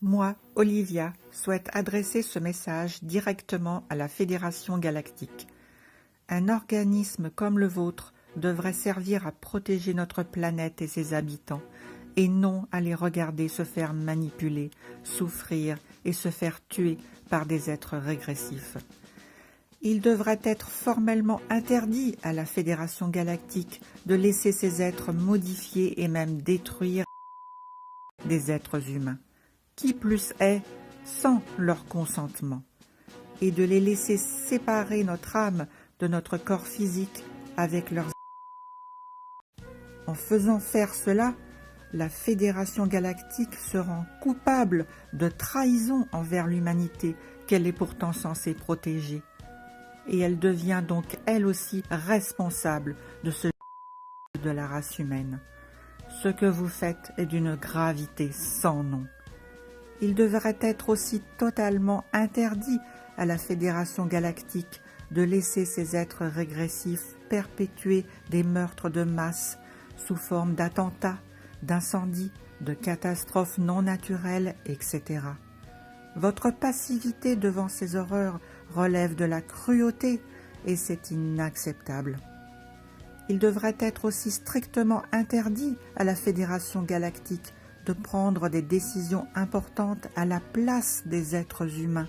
Moi, Olivia, souhaite adresser ce message directement à la Fédération galactique. Un organisme comme le vôtre devrait servir à protéger notre planète et ses habitants, et non à les regarder se faire manipuler, souffrir et se faire tuer par des êtres régressifs. Il devrait être formellement interdit à la Fédération galactique de laisser ces êtres modifier et même détruire des êtres humains, qui plus est sans leur consentement, et de les laisser séparer notre âme de notre corps physique avec leurs... En faisant faire cela, la Fédération galactique se rend coupable de trahison envers l'humanité qu'elle est pourtant censée protéger. Et elle devient donc elle aussi responsable de ce de la race humaine. Ce que vous faites est d'une gravité sans nom. Il devrait être aussi totalement interdit à la Fédération galactique de laisser ces êtres régressifs perpétuer des meurtres de masse sous forme d'attentats, d'incendies, de catastrophes non naturelles, etc. Votre passivité devant ces horreurs relève de la cruauté et c'est inacceptable. Il devrait être aussi strictement interdit à la Fédération galactique de prendre des décisions importantes à la place des êtres humains,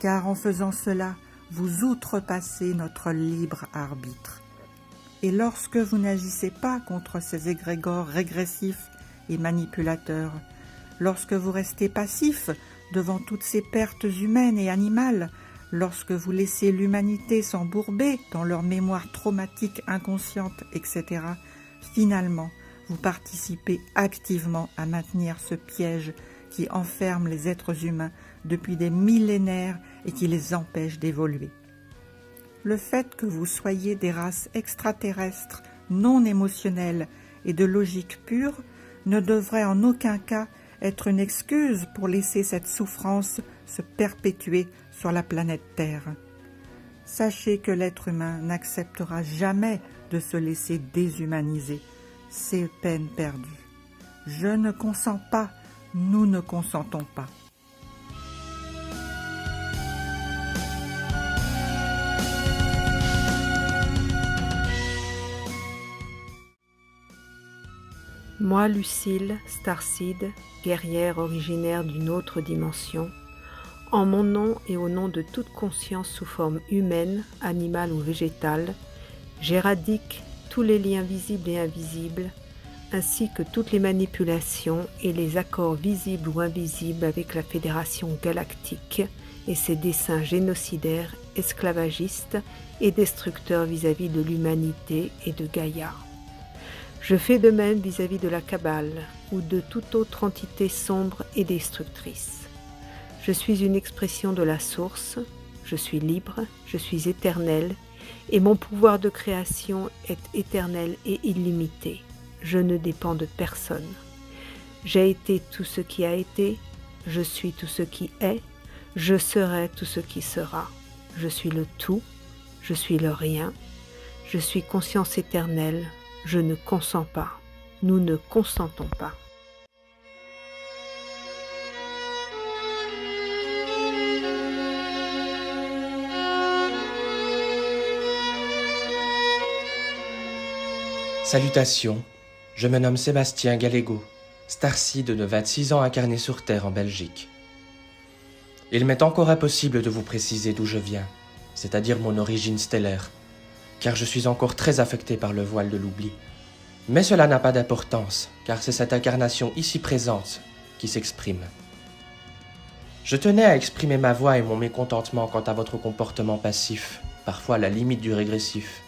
car en faisant cela, vous outrepassez notre libre arbitre. Et lorsque vous n'agissez pas contre ces égrégores régressifs et manipulateurs, lorsque vous restez passif devant toutes ces pertes humaines et animales, lorsque vous laissez l'humanité s'embourber dans leur mémoire traumatique inconsciente, etc., finalement, vous participez activement à maintenir ce piège qui enferme les êtres humains depuis des millénaires et qui les empêche d'évoluer. Le fait que vous soyez des races extraterrestres, non émotionnelles et de logique pure ne devrait en aucun cas être une excuse pour laisser cette souffrance se perpétuer sur la planète Terre. Sachez que l'être humain n'acceptera jamais de se laisser déshumaniser. C'est peine perdue. Je ne consens pas, nous ne consentons pas. Moi, Lucille, Starseed, guerrière originaire d'une autre dimension, en mon nom et au nom de toute conscience sous forme humaine, animale ou végétale, j'éradique tous les liens visibles et invisibles, ainsi que toutes les manipulations et les accords visibles ou invisibles avec la Fédération galactique et ses desseins génocidaires, esclavagistes et destructeurs vis-à-vis de l'humanité et de Gaïa. Je fais de même vis-à-vis de la Kabbale ou de toute autre entité sombre et destructrice. Je suis une expression de la source, je suis libre, je suis éternel, et mon pouvoir de création est éternel et illimité. Je ne dépends de personne. J'ai été tout ce qui a été, je suis tout ce qui est, je serai tout ce qui sera. Je suis le tout, je suis le rien, je suis conscience éternelle, je ne consens pas, nous ne consentons pas. Salutations, je me nomme Sébastien Gallego, Starseed de 26 ans incarné sur Terre en Belgique. Il m'est encore impossible de vous préciser d'où je viens, c'est-à-dire mon origine stellaire, car je suis encore très affecté par le voile de l'oubli. Mais cela n'a pas d'importance, car c'est cette incarnation ici présente qui s'exprime. Je tenais à exprimer ma voix et mon mécontentement quant à votre comportement passif, parfois à la limite du régressif.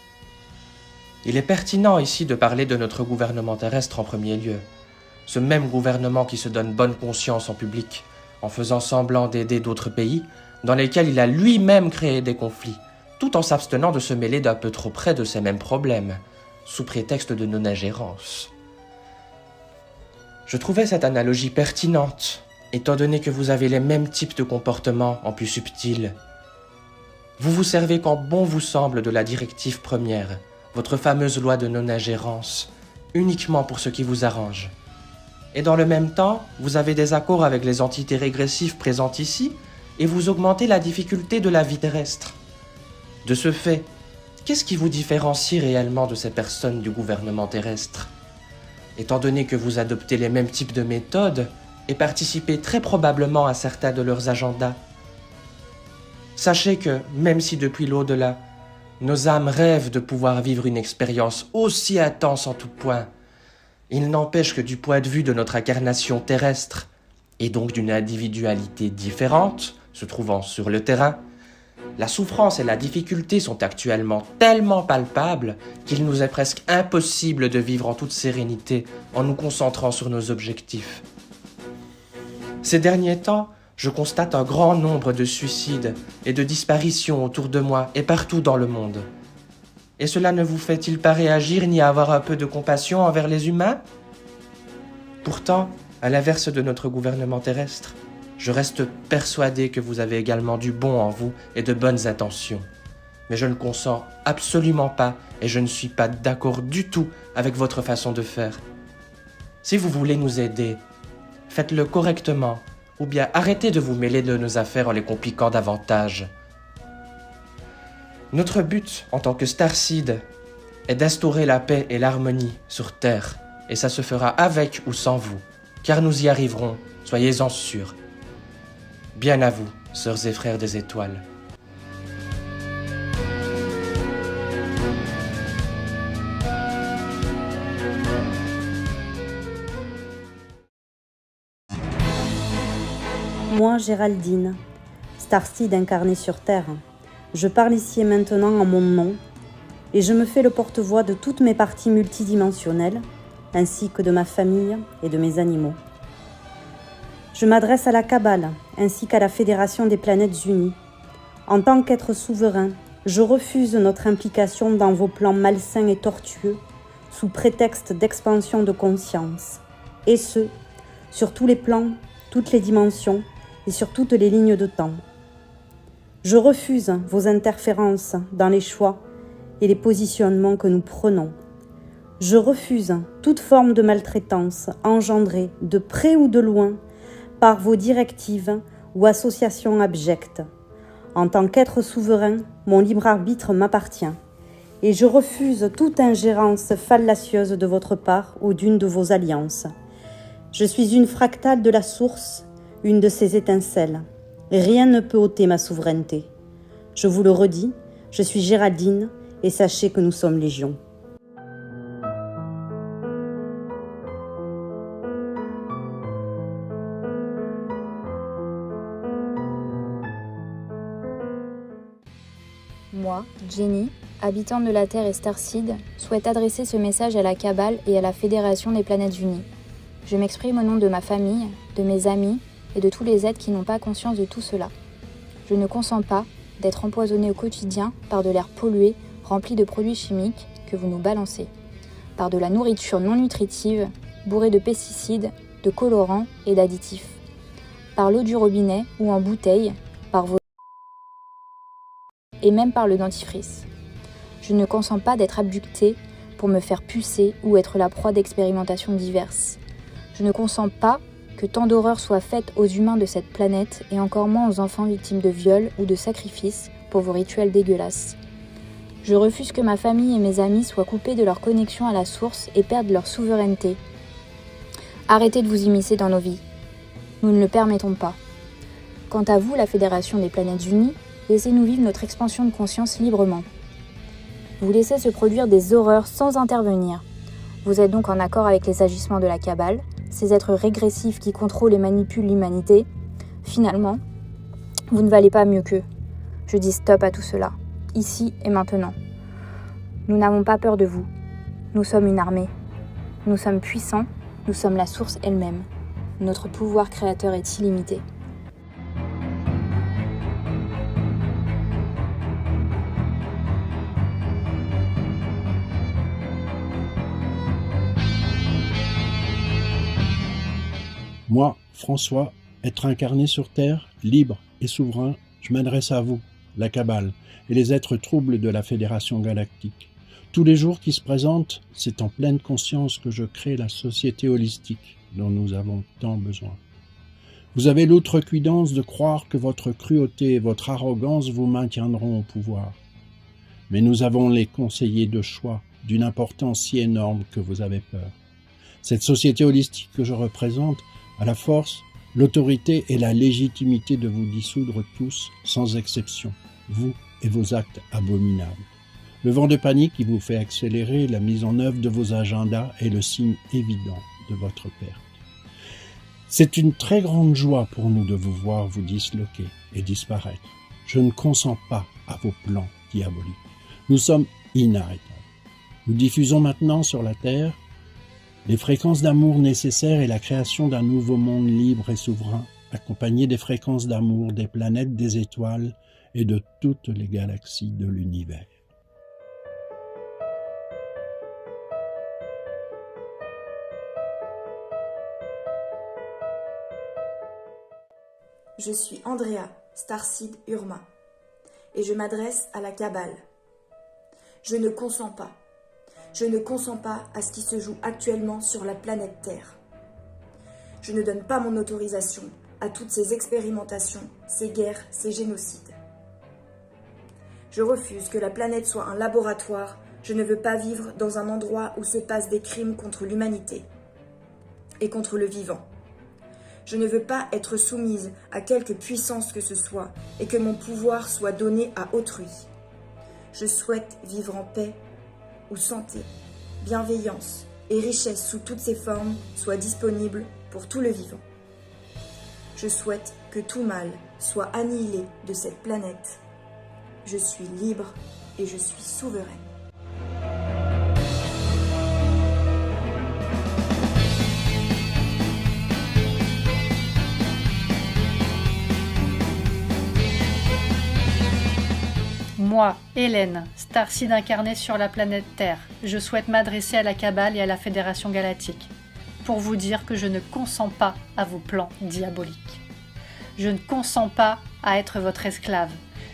Il est pertinent ici de parler de notre gouvernement terrestre en premier lieu, ce même gouvernement qui se donne bonne conscience en public, en faisant semblant d'aider d'autres pays, dans lesquels il a lui-même créé des conflits, tout en s'abstenant de se mêler d'un peu trop près de ces mêmes problèmes, sous prétexte de non-ingérence. Je trouvais cette analogie pertinente, étant donné que vous avez les mêmes types de comportements en plus subtils. Vous vous servez quand bon vous semble de la directive première, votre fameuse loi de non-ingérence, uniquement pour ce qui vous arrange. Et dans le même temps, vous avez des accords avec les entités régressives présentes ici, et vous augmentez la difficulté de la vie terrestre. De ce fait, qu'est-ce qui vous différencie réellement de ces personnes du gouvernement terrestre? Étant donné que vous adoptez les mêmes types de méthodes et participez très probablement à certains de leurs agendas. Sachez que, même si depuis l'au-delà, nos âmes rêvent de pouvoir vivre une expérience aussi intense en tout point, il n'empêche que du point de vue de notre incarnation terrestre, et donc d'une individualité différente, se trouvant sur le terrain, la souffrance et la difficulté sont actuellement tellement palpables qu'il nous est presque impossible de vivre en toute sérénité en nous concentrant sur nos objectifs. Ces derniers temps, je constate un grand nombre de suicides et de disparitions autour de moi et partout dans le monde. Et cela ne vous fait-il pas réagir ni avoir un peu de compassion envers les humains? Pourtant, à l'inverse de notre gouvernement terrestre, je reste persuadé que vous avez également du bon en vous et de bonnes intentions. Mais je ne consens absolument pas et je ne suis pas d'accord du tout avec votre façon de faire. Si vous voulez nous aider, faites-le correctement ou bien arrêtez de vous mêler de nos affaires en les compliquant davantage. Notre but en tant que Starseed est d'instaurer la paix et l'harmonie sur Terre et ça se fera avec ou sans vous, car nous y arriverons, soyez-en sûrs. Bien à vous, sœurs et frères des étoiles. Moi, Géraldine, Starseed incarnée sur Terre, je parle ici et maintenant en mon nom et je me fais le porte-voix de toutes mes parties multidimensionnelles ainsi que de ma famille et de mes animaux. Je m'adresse à la Kabbale ainsi qu'à la Fédération des Planètes Unies. En tant qu'être souverain, je refuse notre implication dans vos plans malsains et tortueux sous prétexte d'expansion de conscience, et ce, sur tous les plans, toutes les dimensions et sur toutes les lignes de temps. Je refuse vos interférences dans les choix et les positionnements que nous prenons. Je refuse toute forme de maltraitance engendrée de près ou de loin par vos directives ou associations abjectes. En tant qu'être souverain, mon libre arbitre m'appartient et je refuse toute ingérence fallacieuse de votre part ou d'une de vos alliances. Je suis une fractale de la source, une de ses étincelles. Rien ne peut ôter ma souveraineté. Je vous le redis, je suis Géraldine et sachez que nous sommes légion. Moi, Jenny, habitante de la Terre et Starseed, souhaite adresser ce message à la Kabbale et à la Fédération des Planètes Unies. Je m'exprime au nom de ma famille, de mes amis et de tous les êtres qui n'ont pas conscience de tout cela. Je ne consens pas d'être empoisonné au quotidien par de l'air pollué, rempli de produits chimiques que vous nous balancez, par de la nourriture non nutritive, bourrée de pesticides, de colorants et d'additifs, par l'eau du robinet ou en bouteille, par vos et même par le dentifrice. Je ne consens pas d'être abducté pour me faire pucer ou être la proie d'expérimentations diverses. Je ne consens pas que tant d'horreurs soient faites aux humains de cette planète et encore moins aux enfants victimes de viols ou de sacrifices pour vos rituels dégueulasses. Je refuse que ma famille et mes amis soient coupés de leur connexion à la source et perdent leur souveraineté. Arrêtez de vous immiscer dans nos vies. Nous ne le permettons pas. Quant à vous, la Fédération des Planètes Unies, laissez-nous vivre notre expansion de conscience librement. Vous laissez se produire des horreurs sans intervenir. Vous êtes donc en accord avec les agissements de la Kabbale, ces êtres régressifs qui contrôlent et manipulent l'humanité. Finalement, vous ne valez pas mieux qu'eux. Je dis stop à tout cela, ici et maintenant. Nous n'avons pas peur de vous. Nous sommes une armée. Nous sommes puissants, nous sommes la source elle-même. Notre pouvoir créateur est illimité. Moi, François, être incarné sur Terre, libre et souverain, je m'adresse à vous, la Kabbale, et les êtres troubles de la Fédération Galactique. Tous les jours qui se présentent, c'est en pleine conscience que je crée la société holistique. dont nous avons tant besoin. Vous avez l'outrecuidance de croire que votre cruauté et votre arrogance vous maintiendront au pouvoir. Mais nous avons les conseillers de choix d'une importance si énorme que vous avez peur. Cette société holistique que je représente a la force, l'autorité et la légitimité de vous dissoudre tous, sans exception, vous et vos actes abominables. Le vent de panique qui vous fait accélérer la mise en œuvre de vos agendas est le signe évident de votre perte. C'est une très grande joie pour nous de vous voir vous disloquer et disparaître. Je ne consens pas à vos plans diaboliques. Nous sommes inarrêtables. Nous diffusons maintenant sur la Terre les fréquences d'amour nécessaires et la création d'un nouveau monde libre et souverain, accompagné des fréquences d'amour des planètes, des étoiles et de toutes les galaxies de l'univers. Je suis Andrea, Starseed Urma, et je m'adresse à la Kabbale. Je ne consens pas. Je ne consens pas à ce qui se joue actuellement sur la planète Terre. Je ne donne pas mon autorisation à toutes ces expérimentations, ces guerres, ces génocides. Je refuse que la planète soit un laboratoire. Je ne veux pas vivre dans un endroit où se passent des crimes contre l'humanité et contre le vivant. Je ne veux pas être soumise à quelque puissance que ce soit et que mon pouvoir soit donné à autrui. Je souhaite vivre en paix où santé, bienveillance et richesse sous toutes ses formes soient disponibles pour tout le vivant. Je souhaite que tout mal soit annihilé de cette planète. Je suis libre et je suis souveraine. Moi, Hélène, Starseed incarnée sur la planète Terre, je souhaite m'adresser à la Kabbale et à la Fédération Galactique pour vous dire que je ne consens pas à vos plans diaboliques. Je ne consens pas à être votre esclave.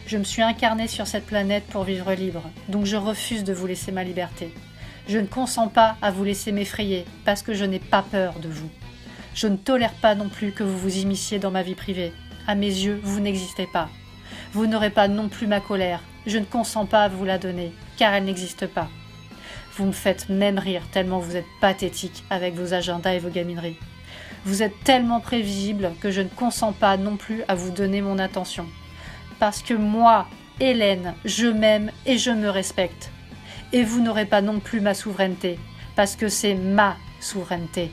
Je me suis incarnée sur cette planète pour vivre libre, donc je refuse de vous laisser ma liberté. Je ne consens pas à vous laisser m'effrayer parce que je n'ai pas peur de vous. Je ne tolère pas non plus que vous vous immisciez dans ma vie privée. À mes yeux, vous n'existez pas. Vous n'aurez pas non plus ma colère. Je ne consens pas à vous la donner, car elle n'existe pas. Vous me faites même rire tellement vous êtes pathétique avec vos agendas et vos gamineries. Vous êtes tellement prévisible que je ne consens pas non plus à vous donner mon attention. Parce que moi, Hélène, je m'aime et je me respecte. Et vous n'aurez pas non plus ma souveraineté, parce que c'est ma souveraineté.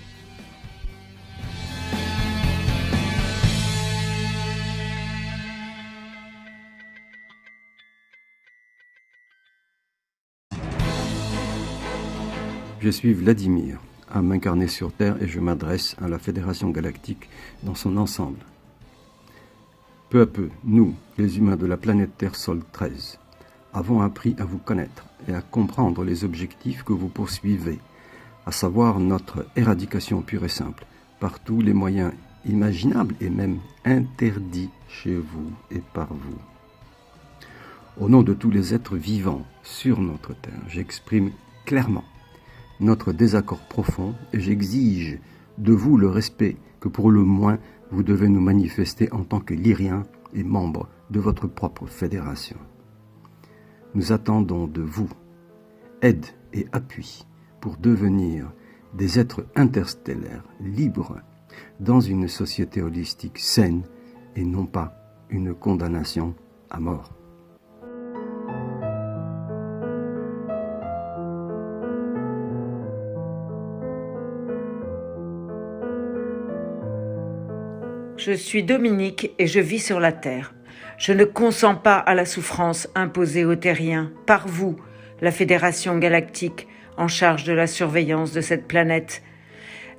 Je suis Vladimir, âme incarnée sur Terre, et je m'adresse à la Fédération Galactique dans son ensemble. Peu à peu, nous, les humains de la planète Terre Sol 13, avons appris à vous connaître et à comprendre les objectifs que vous poursuivez, à savoir notre éradication pure et simple, par tous les moyens imaginables et même interdits chez vous et par vous. Au nom de tous les êtres vivants sur notre Terre, j'exprime clairement notre désaccord profond et j'exige de vous le respect que pour le moins vous devez nous manifester en tant que Lyriens et membres de votre propre fédération. Nous attendons de vous aide et appui pour devenir des êtres interstellaires libres dans une société holistique saine et non pas une condamnation à mort. Je suis Dominique et je vis sur la Terre. Je ne consens pas à la souffrance imposée aux terriens par vous, la Fédération Galactique, en charge de la surveillance de cette planète.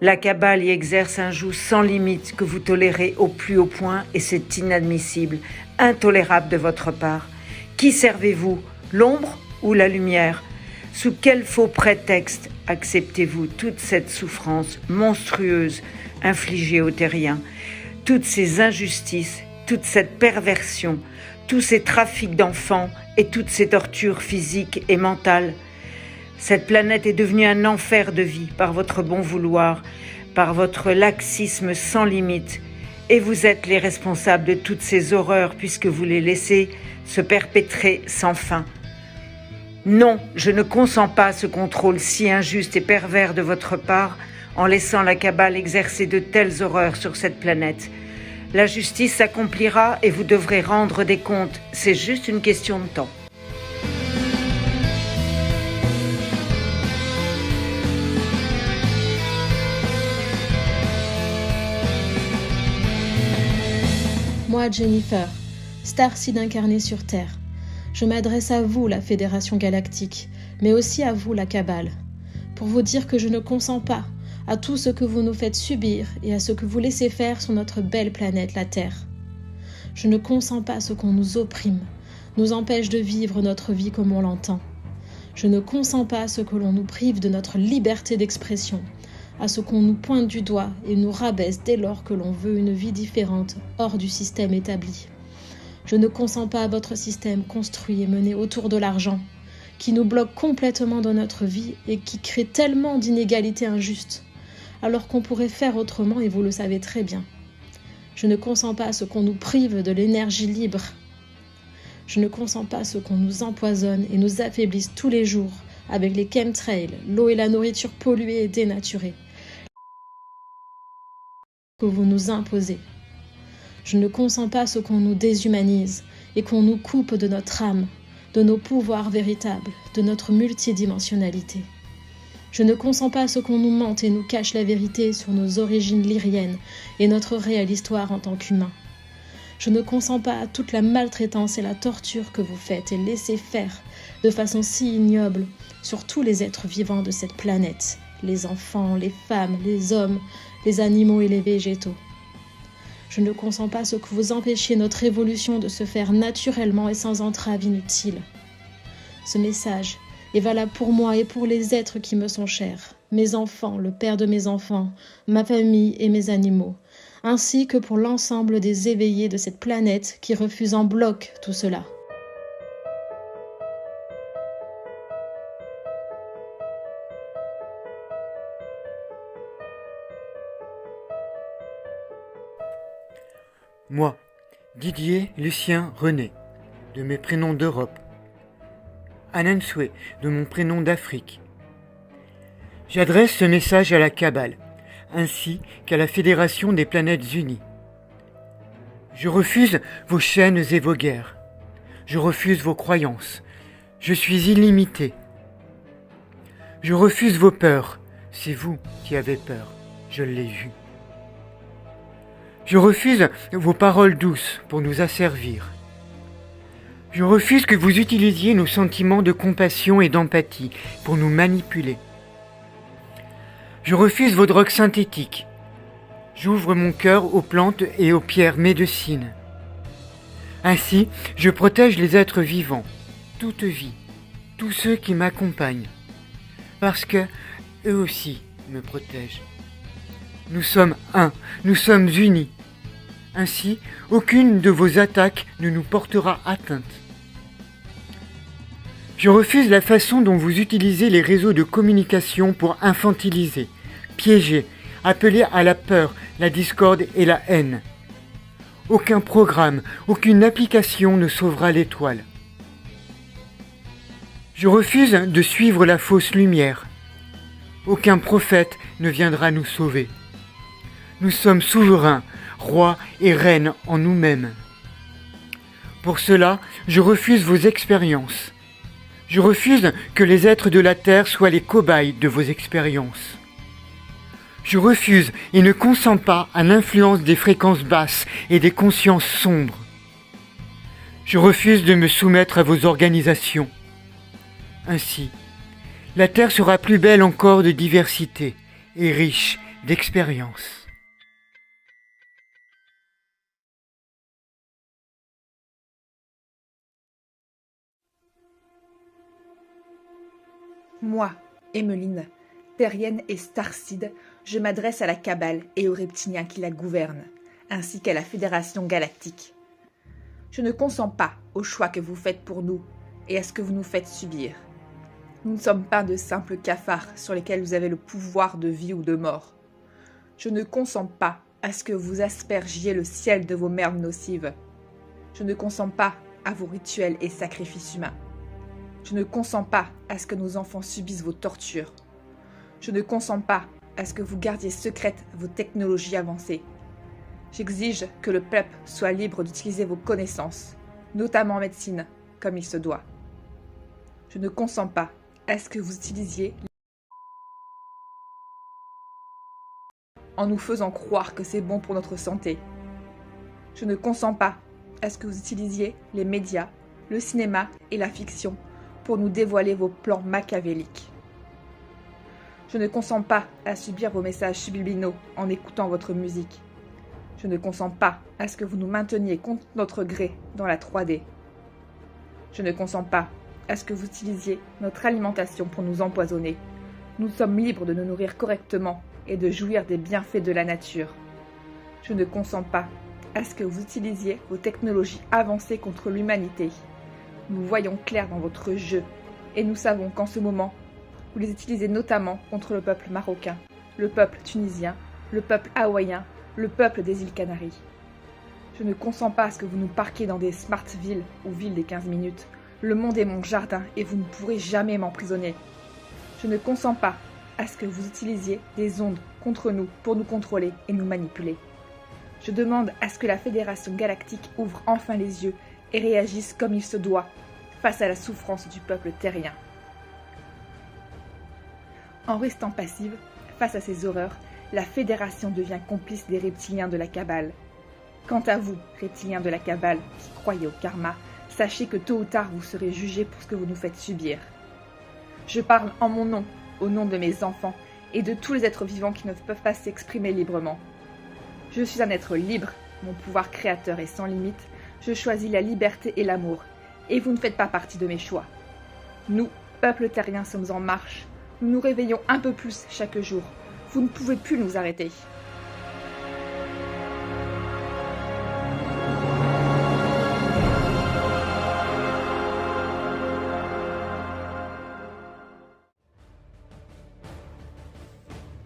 La Kabbale y exerce un joug sans limite que vous tolérez au plus haut point et c'est inadmissible, intolérable de votre part. Qui servez-vous, l'ombre ou la lumière? Sous quel faux prétexte acceptez-vous toute cette souffrance monstrueuse infligée aux terriens? Toutes ces injustices, toute cette perversion, tous ces trafics d'enfants et toutes ces tortures physiques et mentales. Cette planète est devenue un enfer de vie par votre bon vouloir, par votre laxisme sans limite, et vous êtes les responsables de toutes ces horreurs puisque vous les laissez se perpétrer sans fin. Non, je ne consens pas à ce contrôle si injuste et pervers de votre part en laissant la Kabbale exercer de telles horreurs sur cette planète. La justice s'accomplira et vous devrez rendre des comptes. C'est juste une question de temps. Moi, Jennifer, Starseed incarnée sur Terre, je m'adresse à vous, la Fédération Galactique, mais aussi à vous, la Kabbale, pour vous dire que je ne consens pas à tout ce que vous nous faites subir et à ce que vous laissez faire sur notre belle planète, la Terre. Je ne consens pas à ce qu'on nous opprime, nous empêche de vivre notre vie comme on l'entend. Je ne consens pas à ce que l'on nous prive de notre liberté d'expression, à ce qu'on nous pointe du doigt et nous rabaisse dès lors que l'on veut une vie différente, hors du système établi. Je ne consens pas à votre système construit et mené autour de l'argent, qui nous bloque complètement dans notre vie et qui crée tellement d'inégalités injustes, alors qu'on pourrait faire autrement et vous le savez très bien. Je ne consens pas à ce qu'on nous prive de l'énergie libre. Je ne consens pas à ce qu'on nous empoisonne et nous affaiblisse tous les jours avec les chemtrails, l'eau et la nourriture polluée et dénaturée que vous nous imposez. Je ne consens pas à ce qu'on nous déshumanise et qu'on nous coupe de notre âme, de nos pouvoirs véritables, de notre multidimensionnalité. Je ne consens pas à ce qu'on nous mente et nous cache la vérité sur nos origines lyriennes et notre réelle histoire en tant qu'humains. Je ne consens pas à toute la maltraitance et la torture que vous faites et laissez faire de façon si ignoble sur tous les êtres vivants de cette planète, les enfants, les femmes, les hommes, les animaux et les végétaux. Je ne consens pas à ce que vous empêchiez notre évolution de se faire naturellement et sans entrave inutile. Ce message est valable pour moi et pour les êtres qui me sont chers, mes enfants, le père de mes enfants, ma famille et mes animaux, ainsi que pour l'ensemble des éveillés de cette planète qui refusent en bloc tout cela. Moi, Didier Lucien René, de mes prénoms d'Europe. Anansoué, de mon prénom d'Afrique. J'adresse ce message à la Kabbale, ainsi qu'à la Fédération des Planètes Unies. Je refuse vos chaînes et vos guerres. Je refuse vos croyances. Je suis illimité. Je refuse vos peurs. C'est vous qui avez peur. Je l'ai vu. Je refuse vos paroles douces pour nous asservir. Je refuse que vous utilisiez nos sentiments de compassion et d'empathie pour nous manipuler. Je refuse vos drogues synthétiques. J'ouvre mon cœur aux plantes et aux pierres médecines. Ainsi, je protège les êtres vivants, toute vie, tous ceux qui m'accompagnent, parce que eux aussi me protègent. Nous sommes un, nous sommes unis. Ainsi, aucune de vos attaques ne nous portera atteinte. Je refuse la façon dont vous utilisez les réseaux de communication pour infantiliser, piéger, appeler à la peur, la discorde et la haine. Aucun programme, aucune application ne sauvera l'étoile. Je refuse de suivre la fausse lumière. Aucun prophète ne viendra nous sauver. Nous sommes souverains, rois et reines en nous-mêmes. Pour cela, je refuse vos expériences. Je refuse que les êtres de la Terre soient les cobayes de vos expériences. Je refuse et ne consens pas à l'influence des fréquences basses et des consciences sombres. Je refuse de me soumettre à vos organisations. Ainsi, la Terre sera plus belle encore de diversité et riche d'expériences. Moi, Emmeline, Terrienne et Starseed, je m'adresse à la Kabbale et aux reptiliens qui la gouvernent, ainsi qu'à la Fédération Galactique. Je ne consens pas au choix que vous faites pour nous et à ce que vous nous faites subir. Nous ne sommes pas de simples cafards sur lesquels vous avez le pouvoir de vie ou de mort. Je ne consens pas à ce que vous aspergiez le ciel de vos merdes nocives. Je ne consens pas à vos rituels et sacrifices humains. Je ne consens pas à ce que nos enfants subissent vos tortures. Je ne consens pas à ce que vous gardiez secrètes vos technologies avancées. J'exige que le peuple soit libre d'utiliser vos connaissances, notamment en médecine, comme il se doit. Je ne consens pas à ce que vous utilisiez en nous faisant croire que c'est bon pour notre santé. Je ne consens pas à ce que vous utilisiez les médias, le cinéma et la fiction pour nous dévoiler vos plans machiavéliques. Je ne consens pas à subir vos messages subliminaux en écoutant votre musique. Je ne consens pas à ce que vous nous mainteniez contre notre gré dans la 3D. Je ne consens pas à ce que vous utilisiez notre alimentation pour nous empoisonner. Nous sommes libres de nous nourrir correctement et de jouir des bienfaits de la nature. Je ne consens pas à ce que vous utilisiez vos technologies avancées contre l'humanité. Nous voyons clair dans votre jeu et nous savons qu'en ce moment, vous les utilisez notamment contre le peuple marocain, le peuple tunisien, le peuple hawaïen, le peuple des îles Canaries. Je ne consens pas à ce que vous nous parquiez dans des smart villes ou villes des 15 minutes. Le monde est mon jardin et vous ne pourrez jamais m'emprisonner. Je ne consens pas à ce que vous utilisiez des ondes contre nous pour nous contrôler et nous manipuler. Je demande à ce que la Fédération Galactique ouvre enfin les yeux et réagisse comme il se doit face à la souffrance du peuple terrien. En restant passive face à ces horreurs, la Fédération devient complice des reptiliens de la Kabbale. Quant à vous, reptiliens de la Kabbale qui croyez au karma, sachez que tôt ou tard vous serez jugés pour ce que vous nous faites subir. Je parle en mon nom, au nom de mes enfants et de tous les êtres vivants qui ne peuvent pas s'exprimer librement. Je suis un être libre, mon pouvoir créateur est sans limite, je choisis la liberté et l'amour, et vous ne faites pas partie de mes choix. Nous, peuple terrien, sommes en marche, nous nous réveillons un peu plus chaque jour, vous ne pouvez plus nous arrêter.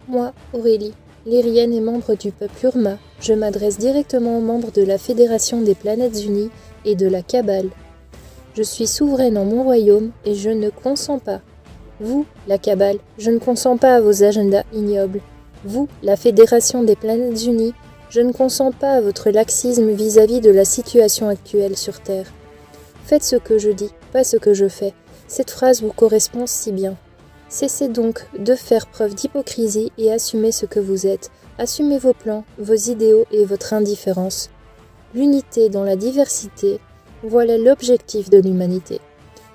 Moi, Aurélie, lyrienne et membre du peuple Urma, je m'adresse directement aux membres de la Fédération des Planètes Unies et de la Kabbale. Je suis souveraine en mon royaume et je ne consens pas. Vous, la Kabbale, je ne consens pas à vos agendas ignobles. Vous, la Fédération des Planètes Unies, je ne consens pas à votre laxisme vis-à-vis de la situation actuelle sur Terre. Faites ce que je dis, pas ce que je fais. Cette phrase vous correspond si bien. Cessez donc de faire preuve d'hypocrisie et assumez ce que vous êtes. Assumez vos plans, vos idéaux et votre indifférence. L'unité dans la diversité, voilà l'objectif de l'humanité.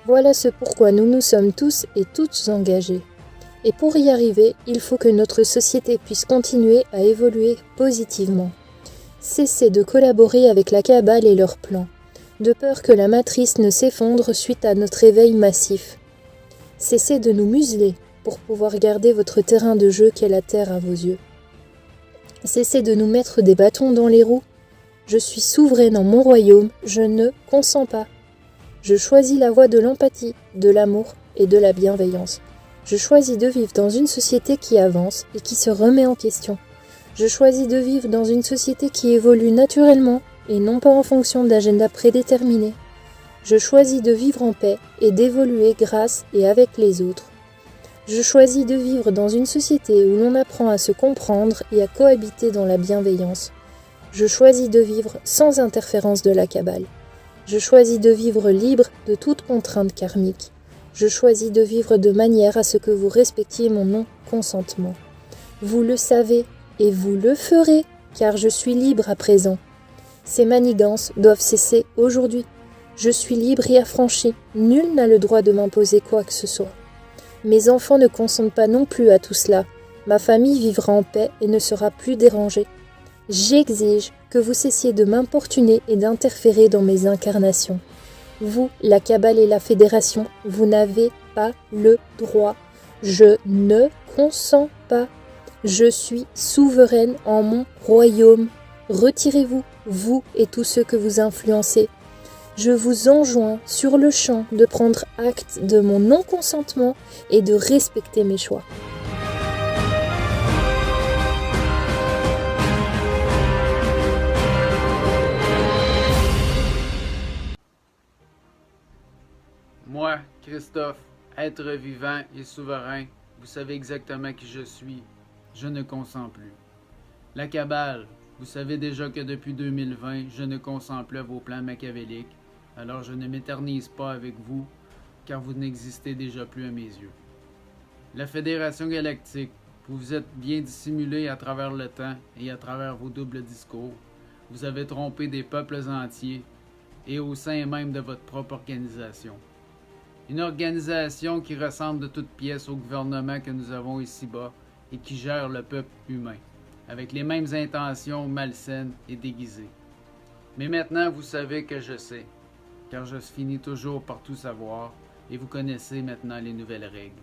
Voilà ce pourquoi nous nous sommes tous et toutes engagés. Et pour y arriver, il faut que notre société puisse continuer à évoluer positivement. Cessez de collaborer avec la Kabbale et leurs plans, de peur que la matrice ne s'effondre suite à notre éveil massif. Cessez de nous museler pour pouvoir garder votre terrain de jeu qu'est la terre à vos yeux. Cessez de nous mettre des bâtons dans les roues. Je suis souveraine en mon royaume, je ne consens pas. Je choisis la voie de l'empathie, de l'amour et de la bienveillance. Je choisis de vivre dans une société qui avance et qui se remet en question. Je choisis de vivre dans une société qui évolue naturellement et non pas en fonction d'agendas prédéterminés. Je choisis de vivre en paix et d'évoluer grâce et avec les autres. Je choisis de vivre dans une société où l'on apprend à se comprendre et à cohabiter dans la bienveillance. Je choisis de vivre sans interférence de la Kabbale. Je choisis de vivre libre de toute contrainte karmique. Je choisis de vivre de manière à ce que vous respectiez mon non-consentement. Vous le savez et vous le ferez, car je suis libre à présent. Ces manigances doivent cesser aujourd'hui. Je suis libre et affranchie, nul n'a le droit de m'imposer quoi que ce soit. Mes enfants ne consentent pas non plus à tout cela. Ma famille vivra en paix et ne sera plus dérangée. J'exige que vous cessiez de m'importuner et d'interférer dans mes incarnations. Vous, la Kabbale et la Fédération, vous n'avez pas le droit. Je ne consens pas. Je suis souveraine en mon royaume. Retirez-vous, vous et tous ceux que vous influencez. Je vous enjoins sur le champ de prendre acte de mon non-consentement et de respecter mes choix. Christophe, être vivant et souverain, vous savez exactement qui je suis. Je ne consens plus. La cabale, vous savez déjà que depuis 2020, je ne consens plus à vos plans machiavéliques, alors je ne m'éternise pas avec vous, car vous n'existez déjà plus à mes yeux. La Fédération Galactique, vous vous êtes bien dissimulé à travers le temps et à travers vos doubles discours. Vous avez trompé des peuples entiers et au sein même de votre propre organisation. Une organisation qui ressemble de toutes pièces au gouvernement que nous avons ici-bas et qui gère le peuple humain, avec les mêmes intentions malsaines et déguisées. Mais maintenant, vous savez que je sais, car je finis toujours par tout savoir, et vous connaissez maintenant les nouvelles règles.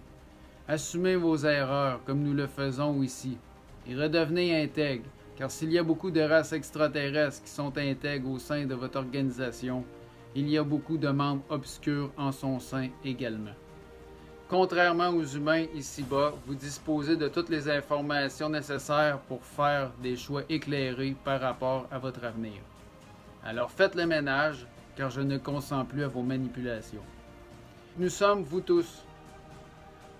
Assumez vos erreurs comme nous le faisons ici, et redevenez intègres, car s'il y a beaucoup de races extraterrestres qui sont intègres au sein de votre organisation, il y a beaucoup de membres obscurs en son sein également. Contrairement aux humains ici-bas, vous disposez de toutes les informations nécessaires pour faire des choix éclairés par rapport à votre avenir. Alors faites le ménage, car je ne consens plus à vos manipulations. Nous sommes vous tous.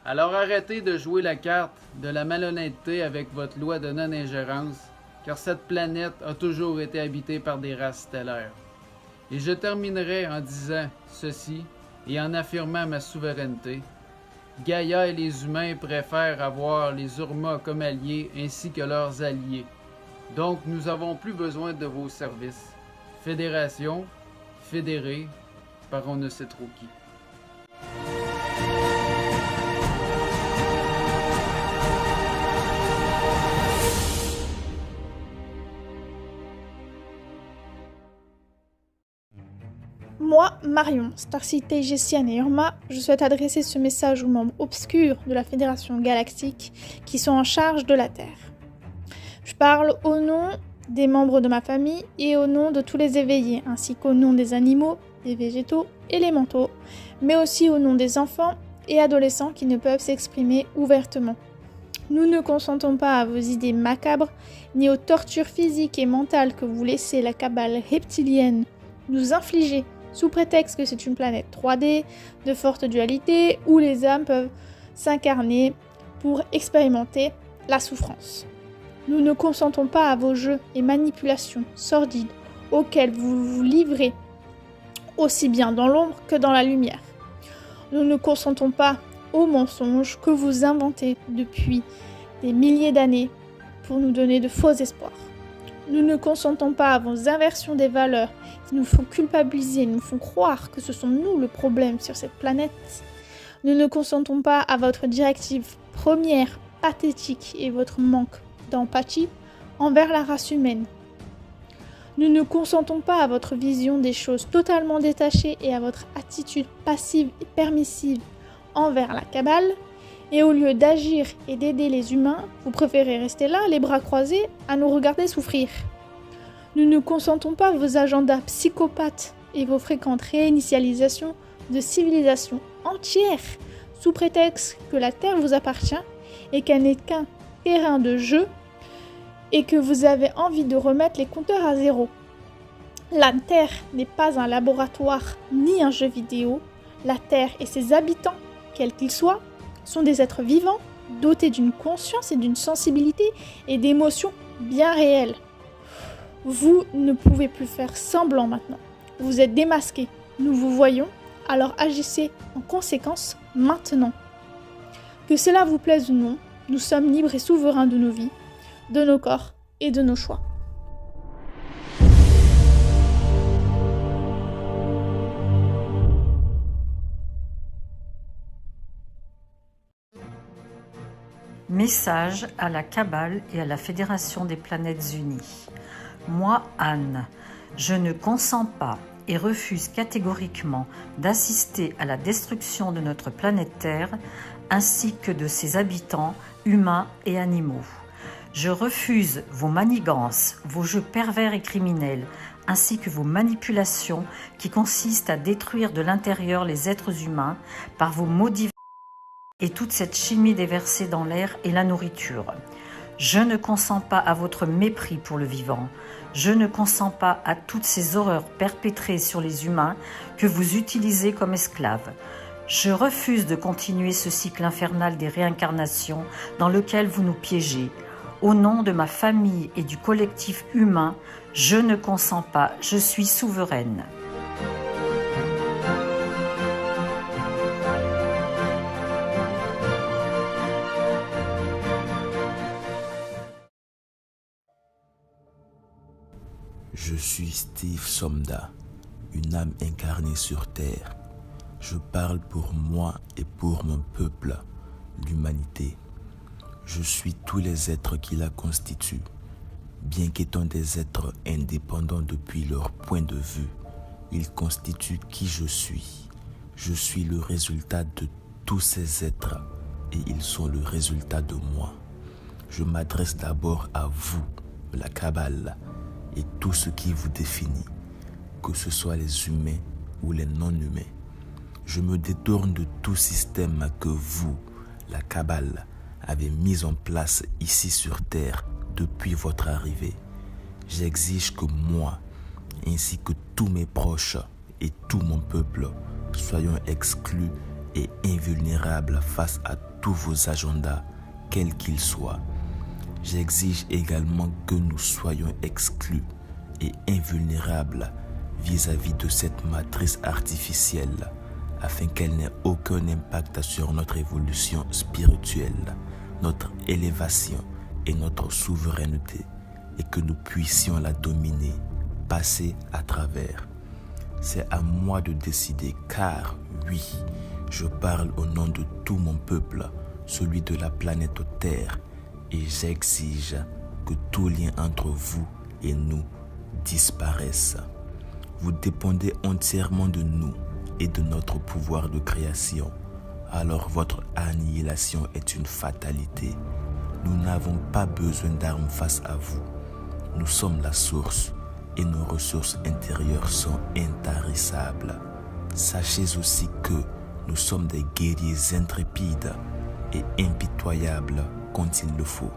Alors arrêtez de jouer la carte de la malhonnêteté avec votre loi de non-ingérence, car cette planète a toujours été habitée par des races stellaires. Et je terminerai en disant ceci et en affirmant ma souveraineté. Gaïa et les humains préfèrent avoir les Urma comme alliés ainsi que leurs alliés. Donc nous n'avons plus besoin de vos services. Fédération, fédérée, par on ne sait trop qui. Moi, Marion, Starseed, Tégésienne et Urma, je souhaite adresser ce message aux membres obscurs de la Fédération Galactique qui sont en charge de la Terre. Je parle au nom des membres de ma famille et au nom de tous les éveillés, ainsi qu'au nom des animaux, des végétaux, élémentaux, mais aussi au nom des enfants et adolescents qui ne peuvent s'exprimer ouvertement. Nous ne consentons pas à vos idées macabres, ni aux tortures physiques et mentales que vous laissez la cabale reptilienne nous infliger, sous prétexte que c'est une planète 3D, de forte dualité, où les âmes peuvent s'incarner pour expérimenter la souffrance. Nous ne consentons pas à vos jeux et manipulations sordides auxquels vous vous livrez, aussi bien dans l'ombre que dans la lumière. Nous ne consentons pas aux mensonges que vous inventez depuis des milliers d'années pour nous donner de faux espoirs. Nous ne consentons pas à vos inversions des valeurs qui nous font culpabiliser, nous font croire que ce sont nous le problème sur cette planète. Nous ne consentons pas à votre directive première pathétique et votre manque d'empathie envers la race humaine. Nous ne consentons pas à votre vision des choses totalement détachée et à votre attitude passive et permissive envers la cabale. Et au lieu d'agir et d'aider les humains, vous préférez rester là, les bras croisés, à nous regarder souffrir. Nous ne consentons pas à vos agendas psychopathes et vos fréquentes réinitialisations de civilisations entières, sous prétexte que la Terre vous appartient et qu'elle n'est qu'un terrain de jeu et que vous avez envie de remettre les compteurs à zéro. La Terre n'est pas un laboratoire ni un jeu vidéo. La Terre et ses habitants, quels qu'ils soient, sont des êtres vivants, dotés d'une conscience et d'une sensibilité et d'émotions bien réelles. Vous ne pouvez plus faire semblant maintenant. Vous êtes démasqués, nous vous voyons, alors agissez en conséquence maintenant. Que cela vous plaise ou non, nous sommes libres et souverains de nos vies, de nos corps et de nos choix. Message à la Cabale et à la Fédération des Planètes Unies. Moi, Anne, je ne consens pas et refuse catégoriquement d'assister à la destruction de notre planète Terre ainsi que de ses habitants, humains et animaux. Je refuse vos manigances, vos jeux pervers et criminels, ainsi que vos manipulations qui consistent à détruire de l'intérieur les êtres humains par vos mots divers et toute cette chimie déversée dans l'air et la nourriture. Je ne consens pas à votre mépris pour le vivant. Je ne consens pas à toutes ces horreurs perpétrées sur les humains que vous utilisez comme esclaves. Je refuse de continuer ce cycle infernal des réincarnations dans lequel vous nous piégez. Au nom de ma famille et du collectif humain, je ne consens pas, je suis souveraine. Je suis Steve Somda, une âme incarnée sur Terre. Je parle pour moi et pour mon peuple, l'humanité. Je suis tous les êtres qui la constituent. Bien qu'étant des êtres indépendants depuis leur point de vue, ils constituent qui je suis. Je suis le résultat de tous ces êtres et ils sont le résultat de moi. Je m'adresse d'abord à vous, la Kabbale, et tout ce qui vous définit, que ce soit les humains ou les non-humains. Je me détourne de tout système que vous, la Kabbale, avez mis en place ici sur Terre depuis votre arrivée. J'exige que moi, ainsi que tous mes proches et tout mon peuple, soyons exclus et invulnérables face à tous vos agendas, quels qu'ils soient. J'exige également que nous soyons exclus et invulnérables vis-à-vis de cette matrice artificielle, afin qu'elle n'ait aucun impact sur notre évolution spirituelle, notre élévation et notre souveraineté, et que nous puissions la dominer, passer à travers. C'est à moi de décider, car oui, je parle au nom de tout mon peuple, celui de la planète Terre, et j'exige que tout lien entre vous et nous disparaisse. Vous dépendez entièrement de nous et de notre pouvoir de création, alors votre annihilation est une fatalité. Nous n'avons pas besoin d'armes face à vous. Nous sommes la source et nos ressources intérieures sont intarissables. Sachez aussi que nous sommes des guerriers intrépides et impitoyables quand il le faut.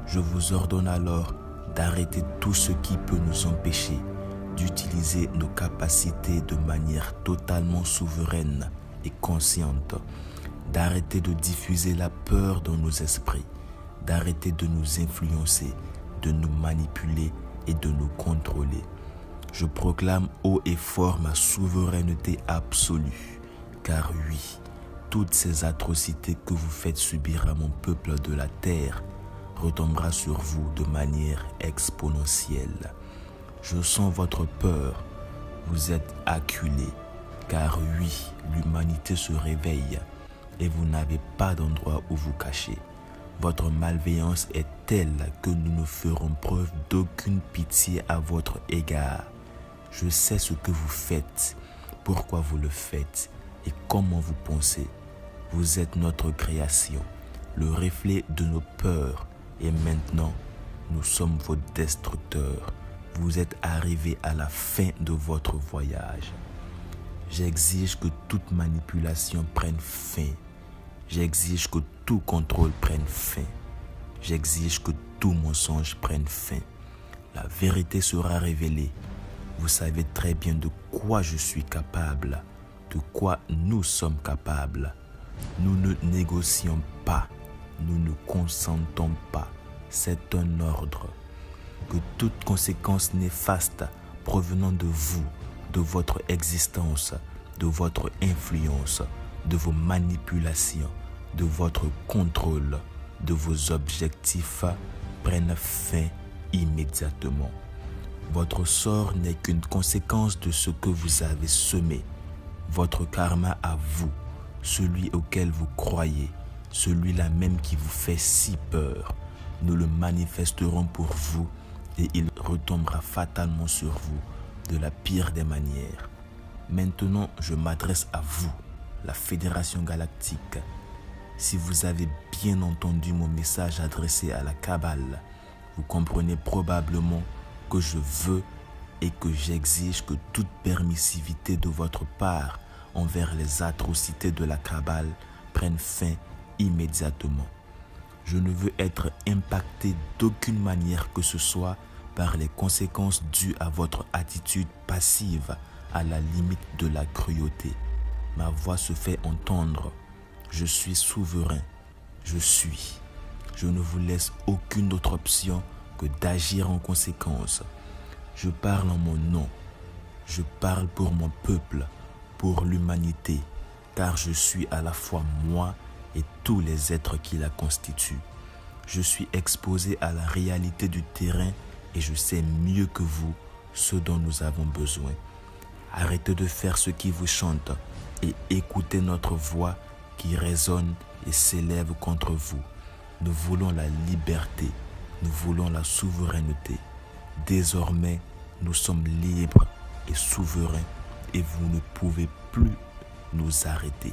Je vous ordonne alors d'arrêter tout ce qui peut nous empêcher d'utiliser nos capacités de manière totalement souveraine et consciente, d'arrêter de diffuser la peur dans nos esprits, d'arrêter de nous influencer, de nous manipuler et de nous contrôler. Je proclame haut et fort ma souveraineté absolue, car oui, toutes ces atrocités que vous faites subir à mon peuple de la terre retombera sur vous de manière exponentielle. Je sens votre peur, vous êtes acculés, car oui, l'humanité se réveille et vous n'avez pas d'endroit où vous cacher. Votre malveillance est telle que nous ne ferons preuve d'aucune pitié à votre égard. Je sais ce que vous faites, pourquoi vous le faites et comment vous pensez. Vous êtes notre création, le reflet de nos peurs, et maintenant, nous sommes vos destructeurs. Vous êtes arrivés à la fin de votre voyage. J'exige que toute manipulation prenne fin. J'exige que tout contrôle prenne fin. J'exige que tout mensonge prenne fin. La vérité sera révélée. Vous savez très bien de quoi je suis capable, de quoi nous sommes capables. Nous ne négocions pas, nous ne consentons pas. C'est un ordre. Que toute conséquence néfaste provenant de vous, de votre existence, de votre influence, de vos manipulations, de votre contrôle, de vos objectifs prenne fin immédiatement. Votre sort n'est qu'une conséquence de ce que vous avez semé. Votre karma à vous, celui auquel vous croyez, celui-là même qui vous fait si peur, nous le manifesterons pour vous et il retombera fatalement sur vous de la pire des manières. Maintenant, je m'adresse à vous, la Fédération Galactique. Si vous avez bien entendu mon message adressé à la Kabbale, vous comprenez probablement que je veux et que j'exige que toute permissivité de votre part envers les atrocités de la Kabbale prenne fin immédiatement. Je ne veux être impacté d'aucune manière que ce soit par les conséquences dues à votre attitude passive à la limite de la cruauté. ma voix se fait entendre. Je suis souverain. Je suis. Je ne vous laisse aucune autre option que d'agir en conséquence. Je parle en mon nom. Je parle pour mon peuple, pour l'humanité, car je suis à la fois moi et tous les êtres qui la constituent. Je suis exposé à la réalité du terrain et je sais mieux que vous ce dont nous avons besoin. Arrêtez de faire ce qui vous chante et écoutez notre voix qui résonne et s'élève contre vous. Nous voulons la liberté, nous voulons la souveraineté. Désormais, nous sommes libres et souverains et vous ne pouvez plus nous arrêter.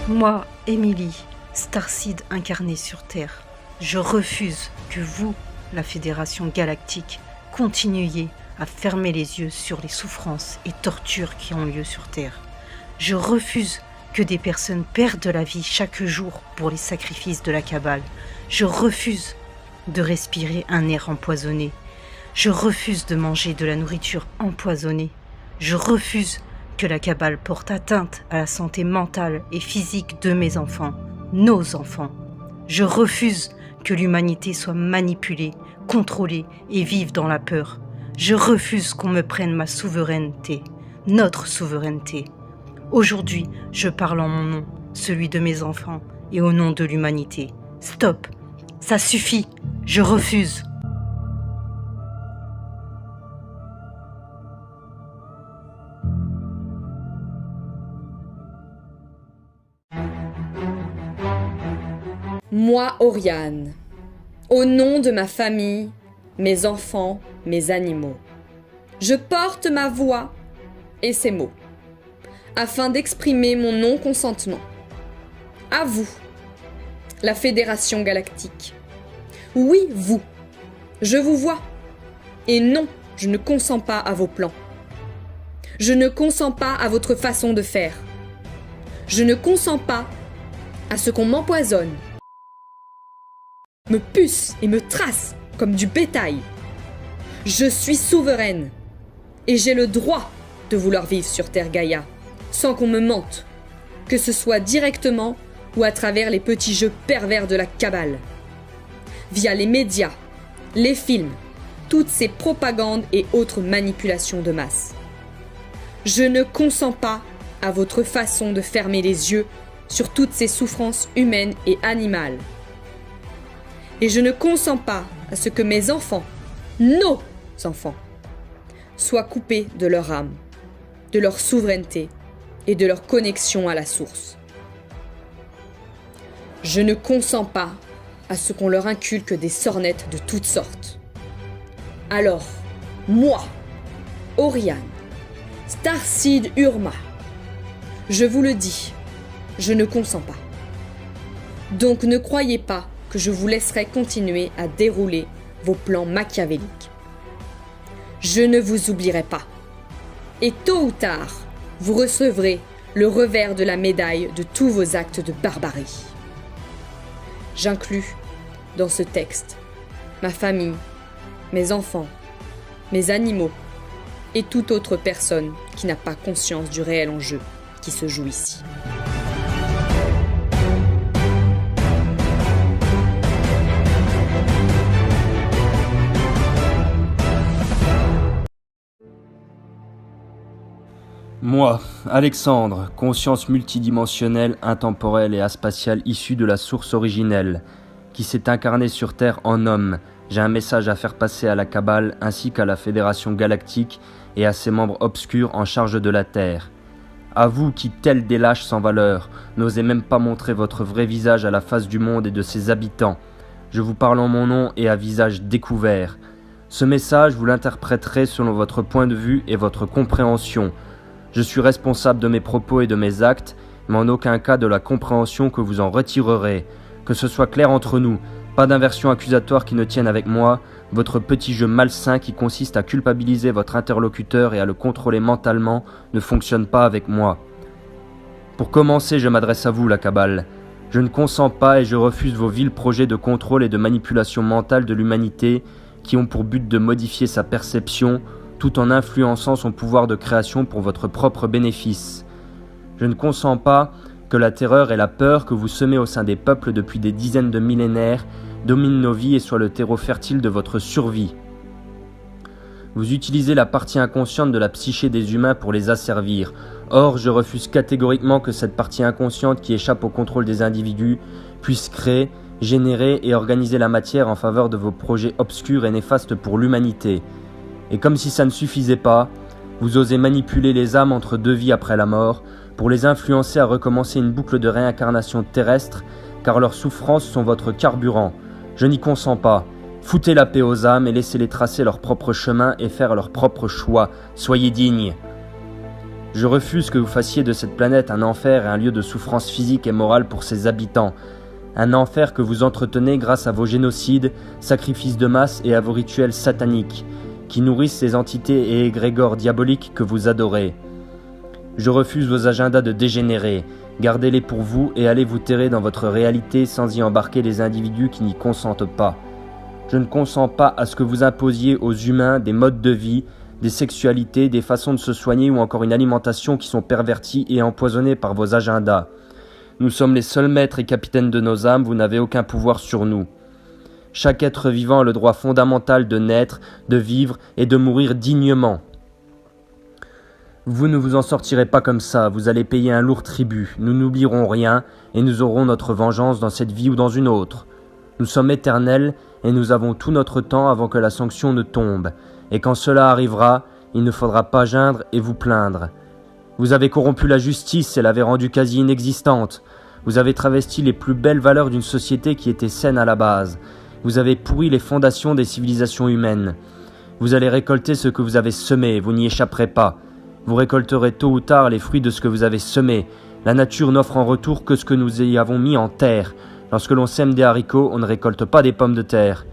Moi, Émilie, Starseed incarnée sur Terre, je refuse que vous, la Fédération Galactique, continuiez à fermer les yeux sur les souffrances et tortures qui ont lieu sur Terre. Je refuse que des personnes perdent la vie chaque jour pour les sacrifices de la Cabale. Je refuse de respirer un air empoisonné. Je refuse de manger de la nourriture empoisonnée. Je refuse que la Cabale porte atteinte à la santé mentale et physique de mes enfants, nos enfants. Je refuse que l'humanité soit manipulée, contrôlée et vive dans la peur. Je refuse qu'on me prenne ma souveraineté, notre souveraineté. Aujourd'hui, je parle en mon nom, celui de mes enfants et au nom de l'humanité. Stop, ça suffit, je refuse. Moi, Oriane, au nom de ma famille, mes enfants, mes animaux, je porte ma voix et ces mots, afin d'exprimer mon non-consentement. À vous, la Fédération Galactique. Oui, vous, je vous vois. Et non, je ne consens pas à vos plans. Je ne consens pas à votre façon de faire. Je ne consens pas à ce qu'on m'empoisonne, me puce et me trace comme du bétail. Je suis souveraine et j'ai le droit de vouloir vivre sur Terre Gaïa sans qu'on me mente, que ce soit directement ou à travers les petits jeux pervers de la Cabale, via les médias, les films, toutes ces propagandes et autres manipulations de masse. Je ne consens pas à votre façon de fermer les yeux sur toutes ces souffrances humaines et animales. Et je ne consens pas à ce que mes enfants, nos enfants, soient coupés de leur âme, de leur souveraineté et de leur connexion à la source. Je ne consens pas à ce qu'on leur inculque des sornettes de toutes sortes. Alors, moi, Oriane, Starseed Urma, je vous le dis, je ne consens pas. Donc ne croyez pas que je vous laisserai continuer à dérouler vos plans machiavéliques. Je ne vous oublierai pas. Et tôt ou tard, vous recevrez le revers de la médaille de tous vos actes de barbarie. J'inclus dans ce texte ma famille, mes enfants, mes animaux et toute autre personne qui n'a pas conscience du réel enjeu qui se joue ici. Moi, Alexandre, conscience multidimensionnelle, intemporelle et aspatiale issue de la source originelle, qui s'est incarnée sur Terre en homme, j'ai un message à faire passer à la Cabale ainsi qu'à la Fédération Galactique et à ses membres obscurs en charge de la Terre. À vous qui, tels des lâches sans valeur, n'osez même pas montrer votre vrai visage à la face du monde et de ses habitants, je vous parle en mon nom et à visage découvert. Ce message, vous l'interpréterez selon votre point de vue et votre compréhension. Je suis responsable de mes propos et de mes actes, mais en aucun cas de la compréhension que vous en retirerez. Que ce soit clair entre nous, pas d'inversion accusatoire qui ne tienne avec moi, votre petit jeu malsain qui consiste à culpabiliser votre interlocuteur et à le contrôler mentalement ne fonctionne pas avec moi. Pour commencer, je m'adresse à vous, la Cabale. Je ne consens pas et je refuse vos vils projets de contrôle et de manipulation mentale de l'humanité qui ont pour but de modifier sa perception tout en influençant son pouvoir de création pour votre propre bénéfice. Je ne consens pas que la terreur et la peur que vous semez au sein des peuples depuis des dizaines de millénaires dominent nos vies et soient le terreau fertile de votre survie. Vous utilisez la partie inconsciente de la psyché des humains pour les asservir. Or, je refuse catégoriquement que cette partie inconsciente qui échappe au contrôle des individus puisse créer, générer et organiser la matière en faveur de vos projets obscurs et néfastes pour l'humanité. Et comme si ça ne suffisait pas, vous osez manipuler les âmes entre deux vies après la mort pour les influencer à recommencer une boucle de réincarnation terrestre car leurs souffrances sont votre carburant. Je n'y consens pas. Foutez la paix aux âmes et laissez-les tracer leur propre chemin et faire leur propre choix. Soyez dignes. Je refuse que vous fassiez de cette planète un enfer et un lieu de souffrance physique et morale pour ses habitants. Un enfer que vous entretenez grâce à vos génocides, sacrifices de masse et à vos rituels sataniques, qui nourrissent ces entités et égrégores diaboliques que vous adorez. Je refuse vos agendas de dégénérés. Gardez-les pour vous et allez vous terrer dans votre réalité sans y embarquer les individus qui n'y consentent pas. Je ne consens pas à ce que vous imposiez aux humains des modes de vie, des sexualités, des façons de se soigner ou encore une alimentation qui sont perverties et empoisonnées par vos agendas. Nous sommes les seuls maîtres et capitaines de nos âmes, vous n'avez aucun pouvoir sur nous. Chaque être vivant a le droit fondamental de naître, de vivre et de mourir dignement. Vous ne vous en sortirez pas comme ça, vous allez payer un lourd tribut, nous n'oublierons rien et nous aurons notre vengeance dans cette vie ou dans une autre. Nous sommes éternels et nous avons tout notre temps avant que la sanction ne tombe. Et quand cela arrivera, il ne faudra pas geindre et vous plaindre. Vous avez corrompu la justice et l'avez rendue quasi inexistante. Vous avez travesti les plus belles valeurs d'une société qui était saine à la base. Vous avez pourri les fondations des civilisations humaines. Vous allez récolter ce que vous avez semé, vous n'y échapperez pas. Vous récolterez tôt ou tard les fruits de ce que vous avez semé. La nature n'offre en retour que ce que nous y avons mis en terre. Lorsque l'on sème des haricots, on ne récolte pas des pommes de terre.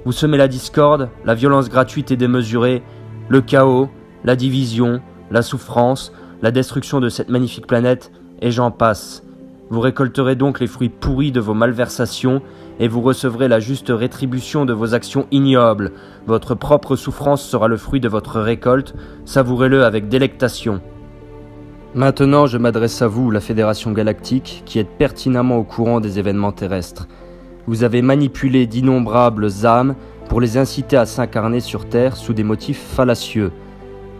Vous semez la discorde, la violence gratuite et démesurée, le chaos, la division, la souffrance, la destruction de cette magnifique planète, et j'en passe. Vous récolterez donc les fruits pourris de vos malversations, et vous recevrez la juste rétribution de vos actions ignobles. Votre propre souffrance sera le fruit de votre récolte, savourez-le avec délectation. Maintenant, je m'adresse à vous, la Fédération Galactique, qui êtes pertinemment au courant des événements terrestres. Vous avez manipulé d'innombrables âmes pour les inciter à s'incarner sur Terre sous des motifs fallacieux.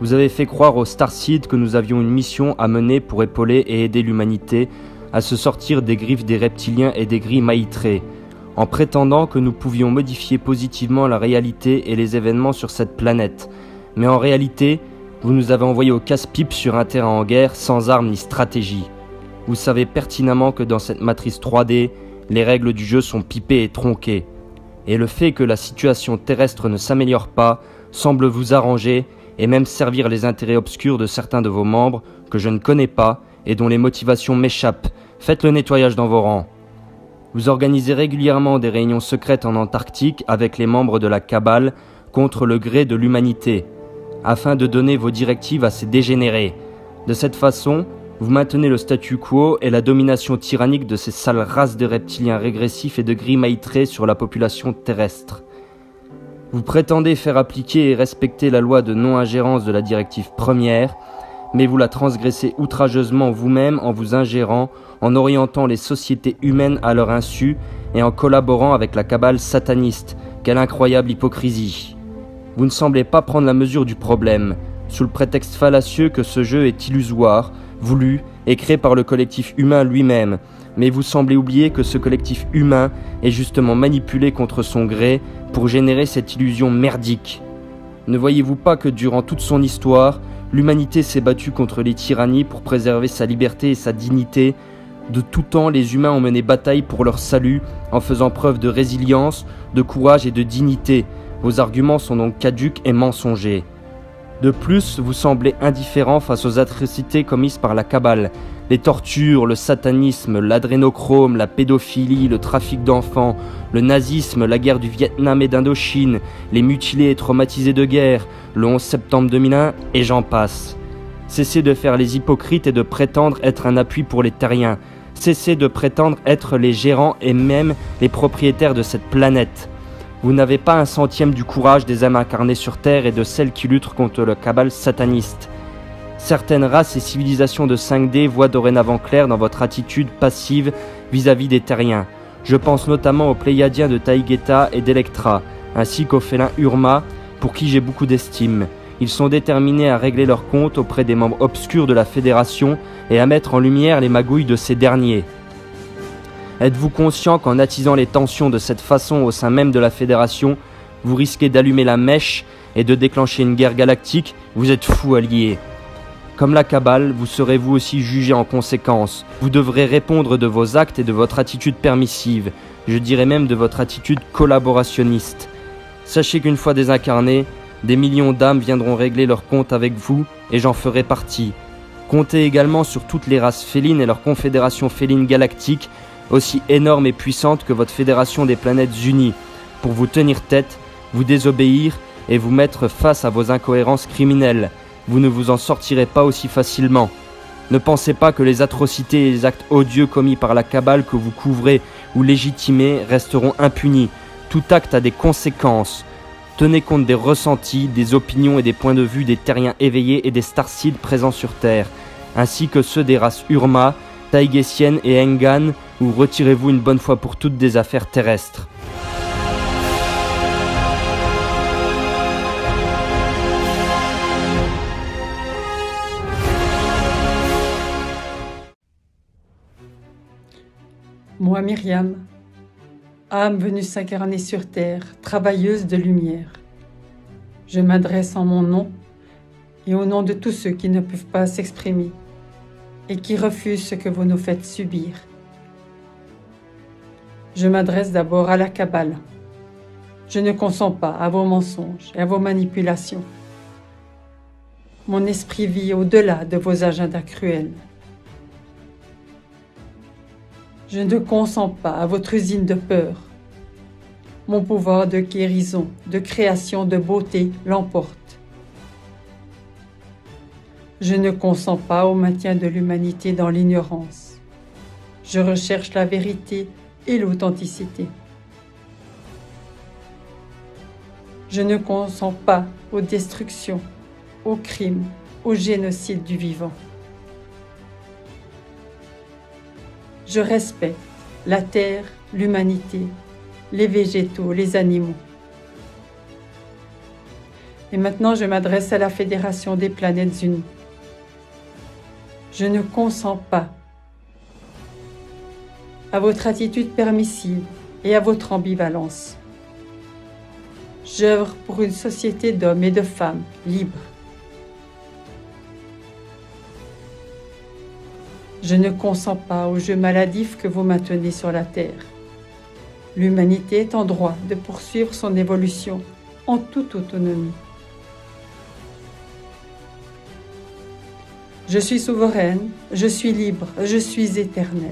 Vous avez fait croire aux Starseed que nous avions une mission à mener pour épauler et aider l'humanité à se sortir des griffes des reptiliens et des gris maïtrés, en prétendant que nous pouvions modifier positivement la réalité et les événements sur cette planète. Mais en réalité, vous nous avez envoyés au casse-pipe sur un terrain en guerre sans armes ni stratégie. Vous savez pertinemment que dans cette matrice 3D, les règles du jeu sont pipées et tronquées. Et le fait que la situation terrestre ne s'améliore pas semble vous arranger et même servir les intérêts obscurs de certains de vos membres que je ne connais pas et dont les motivations m'échappent. Faites le nettoyage dans vos rangs. Vous organisez régulièrement des réunions secrètes en Antarctique avec les membres de la Cabale contre le gré de l'humanité, afin de donner vos directives à ces dégénérés. De cette façon, vous maintenez le statu quo et la domination tyrannique de ces sales races de reptiliens régressifs et de gris maïtrés sur la population terrestre. Vous prétendez faire appliquer et respecter la loi de non-ingérence de la directive première, mais vous la transgressez outrageusement vous-même en vous ingérant, en orientant les sociétés humaines à leur insu et en collaborant avec la cabale sataniste. Quelle incroyable hypocrisie! Vous ne semblez pas prendre la mesure du problème, sous le prétexte fallacieux que ce jeu est illusoire, voulu et créé par le collectif humain lui-même, mais vous semblez oublier que ce collectif humain est justement manipulé contre son gré pour générer cette illusion merdique. Ne voyez-vous pas que durant toute son histoire, l'humanité s'est battue contre les tyrannies pour préserver sa liberté et sa dignité? De tout temps, les humains ont mené bataille pour leur salut en faisant preuve de résilience, de courage et de dignité. Vos arguments sont donc caducs et mensongers. De plus, vous semblez indifférent face aux atrocités commises par la Cabale. Les tortures, le satanisme, l'adrénochrome, la pédophilie, le trafic d'enfants, le nazisme, la guerre du Vietnam et d'Indochine, les mutilés et traumatisés de guerre, le 11 septembre 2001, et j'en passe. Cessez de faire les hypocrites et de prétendre être un appui pour les terriens. Cessez de prétendre être les gérants et même les propriétaires de cette planète. Vous n'avez pas un centième du courage des âmes incarnées sur Terre et de celles qui luttent contre le cabale sataniste. Certaines races et civilisations de 5D voient dorénavant clair dans votre attitude passive vis-à-vis des terriens. Je pense notamment aux Pléiadiens de Taïgeta et d'Electra, ainsi qu'aux félins Urma, pour qui j'ai beaucoup d'estime. Ils sont déterminés à régler leurs comptes auprès des membres obscurs de la Fédération et à mettre en lumière les magouilles de ces derniers. Êtes-vous conscient qu'en attisant les tensions de cette façon au sein même de la Fédération, vous risquez d'allumer la mèche et de déclencher une guerre galactique? Vous êtes fous alliés. Comme la Cabale, vous serez vous aussi jugé en conséquence. Vous devrez répondre de vos actes et de votre attitude permissive, je dirais même de votre attitude collaborationniste. Sachez qu'une fois désincarnés, des millions d'âmes viendront régler leurs comptes avec vous et j'en ferai partie. Comptez également sur toutes les races félines et leur confédération féline galactique, aussi énorme et puissante que votre fédération des planètes unies, pour vous tenir tête, vous désobéir et vous mettre face à vos incohérences criminelles. Vous ne vous en sortirez pas aussi facilement. Ne pensez pas que les atrocités et les actes odieux commis par la Cabale que vous couvrez ou légitimez resteront impunis. Tout acte a des conséquences. Tenez compte des ressentis, des opinions et des points de vue des terriens éveillés et des starcides présents sur Terre, ainsi que ceux des races Urma, Taïgésienne et Engan, ou retirez-vous une bonne fois pour toutes des affaires terrestres. Moi, Myriam, âme venue s'incarner sur terre, travailleuse de lumière, je m'adresse en mon nom et au nom de tous ceux qui ne peuvent pas s'exprimer et qui refusent ce que vous nous faites subir. Je m'adresse d'abord à la Cabale. Je ne consens pas à vos mensonges et à vos manipulations. Mon esprit vit au-delà de vos agendas cruels. Je ne consens pas à votre usine de peur. Mon pouvoir de guérison, de création, de beauté l'emporte. Je ne consens pas au maintien de l'humanité dans l'ignorance. Je recherche la vérité et l'authenticité. Je ne consens pas aux destructions, aux crimes, au génocide du vivant. Je respecte la terre, l'humanité, les végétaux, les animaux. Et maintenant, je m'adresse à la Fédération des planètes unies. Je ne consens pas à votre attitude permissive et à votre ambivalence. J'œuvre pour une société d'hommes et de femmes libres. Je ne consens pas au jeu maladif que vous maintenez sur la Terre. L'humanité est en droit de poursuivre son évolution en toute autonomie. Je suis souveraine, je suis libre, je suis éternelle.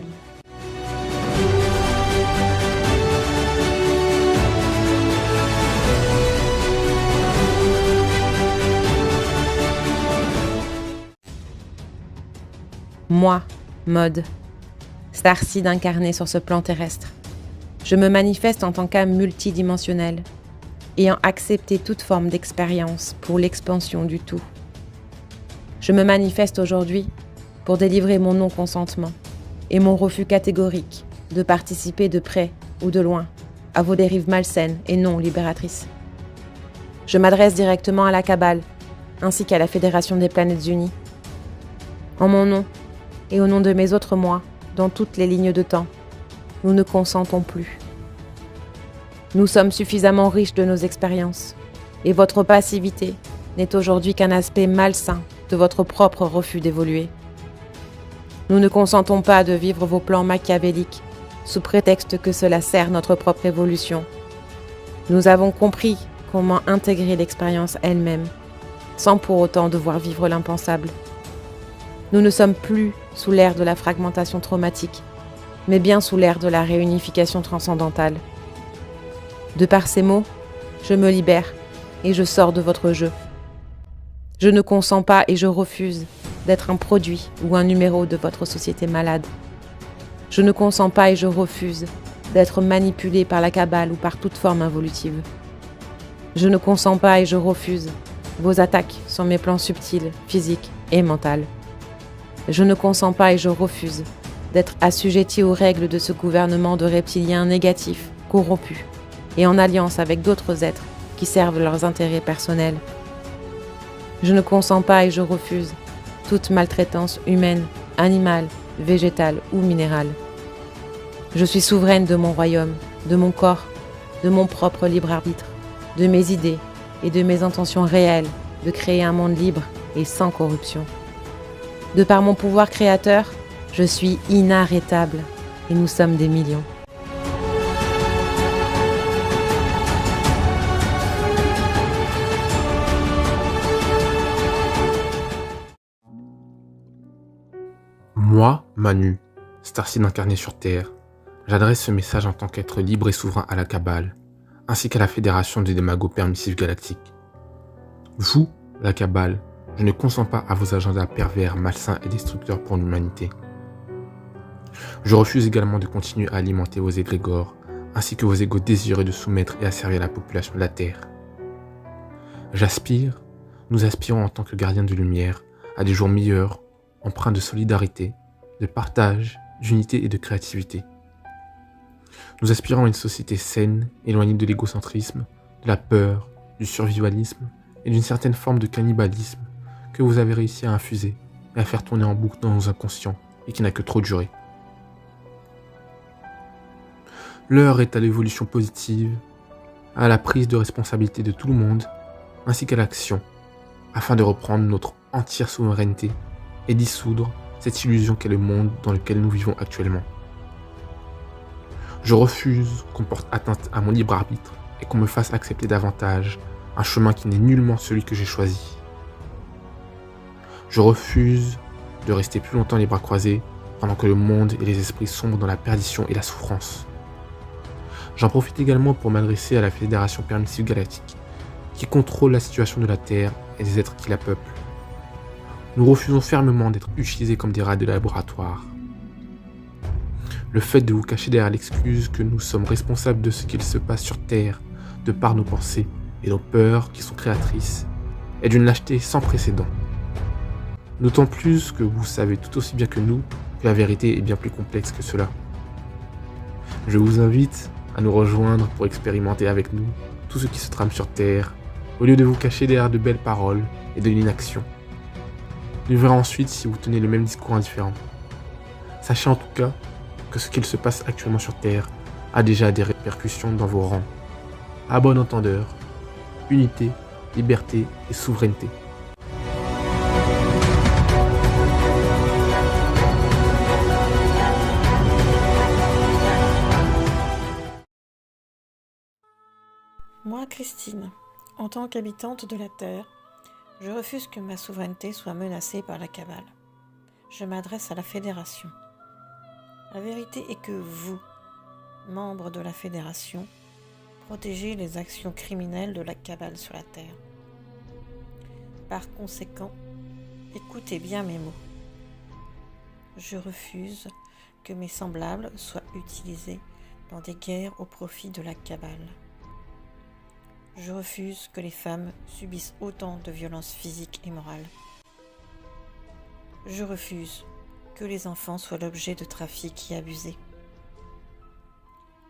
Moi, Maud, Starseed incarné sur ce plan terrestre, je me manifeste en tant qu'âme multidimensionnelle, ayant accepté toute forme d'expérience pour l'expansion du tout. Je me manifeste aujourd'hui pour délivrer mon non-consentement et mon refus catégorique de participer de près ou de loin à vos dérives malsaines et non libératrices. Je m'adresse directement à la Cabale, ainsi qu'à la Fédération des planètes unies. En mon nom, et au nom de mes autres moi, dans toutes les lignes de temps, nous ne consentons plus. Nous sommes suffisamment riches de nos expériences, et votre passivité n'est aujourd'hui qu'un aspect malsain de votre propre refus d'évoluer. Nous ne consentons pas de vivre vos plans machiavéliques, sous prétexte que cela sert notre propre évolution. Nous avons compris comment intégrer l'expérience elle-même, sans pour autant devoir vivre l'impensable. Nous ne sommes plus sous l'ère de la fragmentation traumatique, mais bien sous l'ère de la réunification transcendantale. De par ces mots, je me libère et je sors de votre jeu. Je ne consens pas et je refuse d'être un produit ou un numéro de votre société malade. Je ne consens pas et je refuse d'être manipulé par la cabale ou par toute forme involutive. Je ne consens pas et je refuse vos attaques sur mes plans subtils, physiques et mentaux. Je ne consens pas et je refuse d'être assujetti aux règles de ce gouvernement de reptiliens négatifs, corrompus et en alliance avec d'autres êtres qui servent leurs intérêts personnels. Je ne consens pas et je refuse toute maltraitance humaine, animale, végétale ou minérale. Je suis souveraine de mon royaume, de mon corps, de mon propre libre arbitre, de mes idées et de mes intentions réelles de créer un monde libre et sans corruption. De par mon pouvoir créateur, je suis inarrêtable et nous sommes des millions. Moi, Manu, Starseed incarné sur Terre, j'adresse ce message en tant qu'être libre et souverain à la Cabale, ainsi qu'à la Fédération des démagos permissifs galactiques. Vous, la Cabale, je ne consens pas à vos agendas pervers, malsains et destructeurs pour l'humanité. Je refuse également de continuer à alimenter vos égrégores, ainsi que vos égos désireux de soumettre et asservir la population de la Terre. Nous aspirons en tant que gardiens de lumière à des jours meilleurs, empreints de solidarité, de partage, d'unité et de créativité. Nous aspirons à une société saine, éloignée de l'égocentrisme, de la peur, du survivalisme et d'une certaine forme de cannibalisme que vous avez réussi à infuser et à faire tourner en boucle dans nos inconscients et qui n'a que trop duré. L'heure est à l'évolution positive, à la prise de responsabilité de tout le monde, ainsi qu'à l'action, afin de reprendre notre entière souveraineté et dissoudre cette illusion qu'est le monde dans lequel nous vivons actuellement. Je refuse qu'on porte atteinte à mon libre arbitre et qu'on me fasse accepter davantage un chemin qui n'est nullement celui que j'ai choisi. Je refuse de rester plus longtemps les bras croisés pendant que le monde et les esprits sombrent dans la perdition et la souffrance. J'en profite également pour m'adresser à la Fédération permissive galactique qui contrôle la situation de la Terre et des êtres qui la peuplent. Nous refusons fermement d'être utilisés comme des rats de laboratoire. Le fait de vous cacher derrière l'excuse que nous sommes responsables de ce qu'il se passe sur Terre, de par nos pensées et nos peurs qui sont créatrices, est d'une lâcheté sans précédent. D'autant plus que vous savez tout aussi bien que nous que la vérité est bien plus complexe que cela. Je vous invite à nous rejoindre pour expérimenter avec nous tout ce qui se trame sur Terre, au lieu de vous cacher derrière de belles paroles et de l'inaction. Nous verrons ensuite si vous tenez le même discours indifférent. Sachez en tout cas que ce qu'il se passe actuellement sur Terre a déjà des répercussions dans vos rangs. À bon entendeur, unité, liberté et souveraineté. Moi, Christine, en tant qu'habitante de la Terre, je refuse que ma souveraineté soit menacée par la cabale. Je m'adresse à la Fédération. La vérité est que vous, membres de la Fédération, protégez les actions criminelles de la cabale sur la Terre. Par conséquent, écoutez bien mes mots. Je refuse que mes semblables soient utilisés dans des guerres au profit de la cabale. Je refuse que les femmes subissent autant de violences physiques et morales. Je refuse que les enfants soient l'objet de trafics et abusés.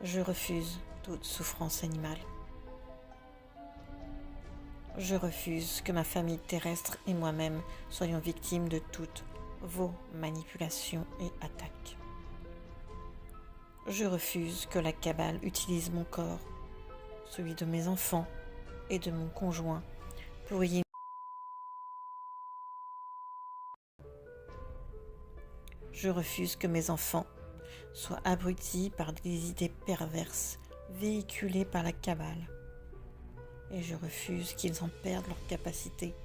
Je refuse toute souffrance animale. Je refuse que ma famille terrestre et moi-même soyons victimes de toutes vos manipulations et attaques. Je refuse que la cabale utilise mon corps, celui de mes enfants et de mon conjoint pour y... Je refuse que mes enfants soient abrutis par des idées perverses véhiculées par la cabale. Et je refuse qu'ils en perdent leur capacité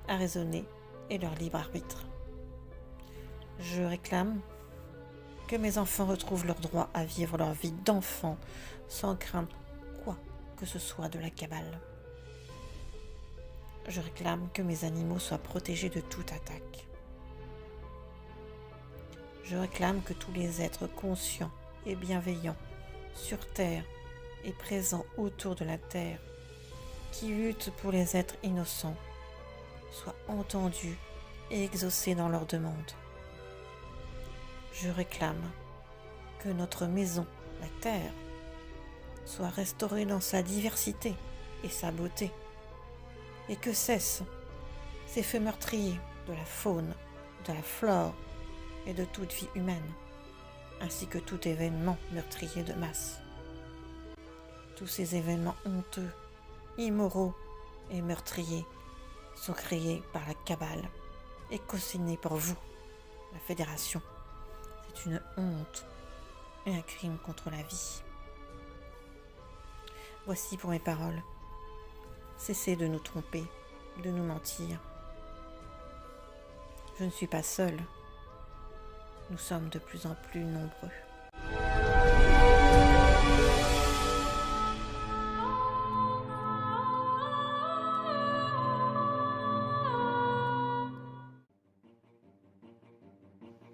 à raisonner et leur libre arbitre. Je réclame que mes enfants retrouvent leur droit à vivre leur vie d'enfant sans craindre quoi que ce soit de la cabale. Je réclame que mes animaux soient protégés de toute attaque. Je réclame que tous les êtres conscients et bienveillants sur Terre et présents autour de la Terre qui luttent pour les êtres innocents soient entendus et exaucés dans leurs demandes. Je réclame que notre maison, la Terre, soit restaurée dans sa diversité et sa beauté, et que cessent ces feux meurtriers de la faune, de la flore et de toute vie humaine, ainsi que tout événement meurtrier de masse. Tous ces événements honteux, immoraux et meurtriers sont créés par la cabale et cosignés par vous, la Fédération. C'est une honte et un crime contre la vie. Voici pour mes paroles. Cessez de nous tromper, de nous mentir. Je ne suis pas seule. Nous sommes de plus en plus nombreux.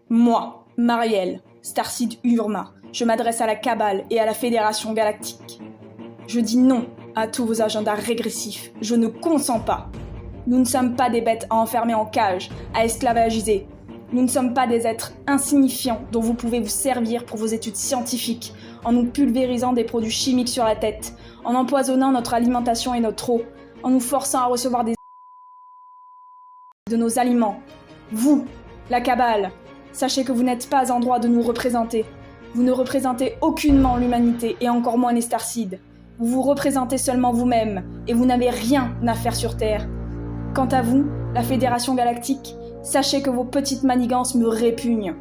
Moi, Marielle, Starseed Urma, je m'adresse à la Cabale et à la Fédération Galactique. Je dis non à tous vos agendas régressifs. Je ne consens pas. Nous ne sommes pas des bêtes à enfermer en cage, à esclavagiser. Nous ne sommes pas des êtres insignifiants dont vous pouvez vous servir pour vos études scientifiques, en nous pulvérisant des produits chimiques sur la tête, en empoisonnant notre alimentation et notre eau, en nous forçant à recevoir des de nos aliments. Vous, la Cabale, sachez que vous n'êtes pas en droit de nous représenter. Vous ne représentez aucunement l'humanité et encore moins les Starseed. Vous vous représentez seulement vous-même et vous n'avez rien à faire sur Terre. Quant à vous, la Fédération Galactique, sachez que vos petites manigances me répugnent.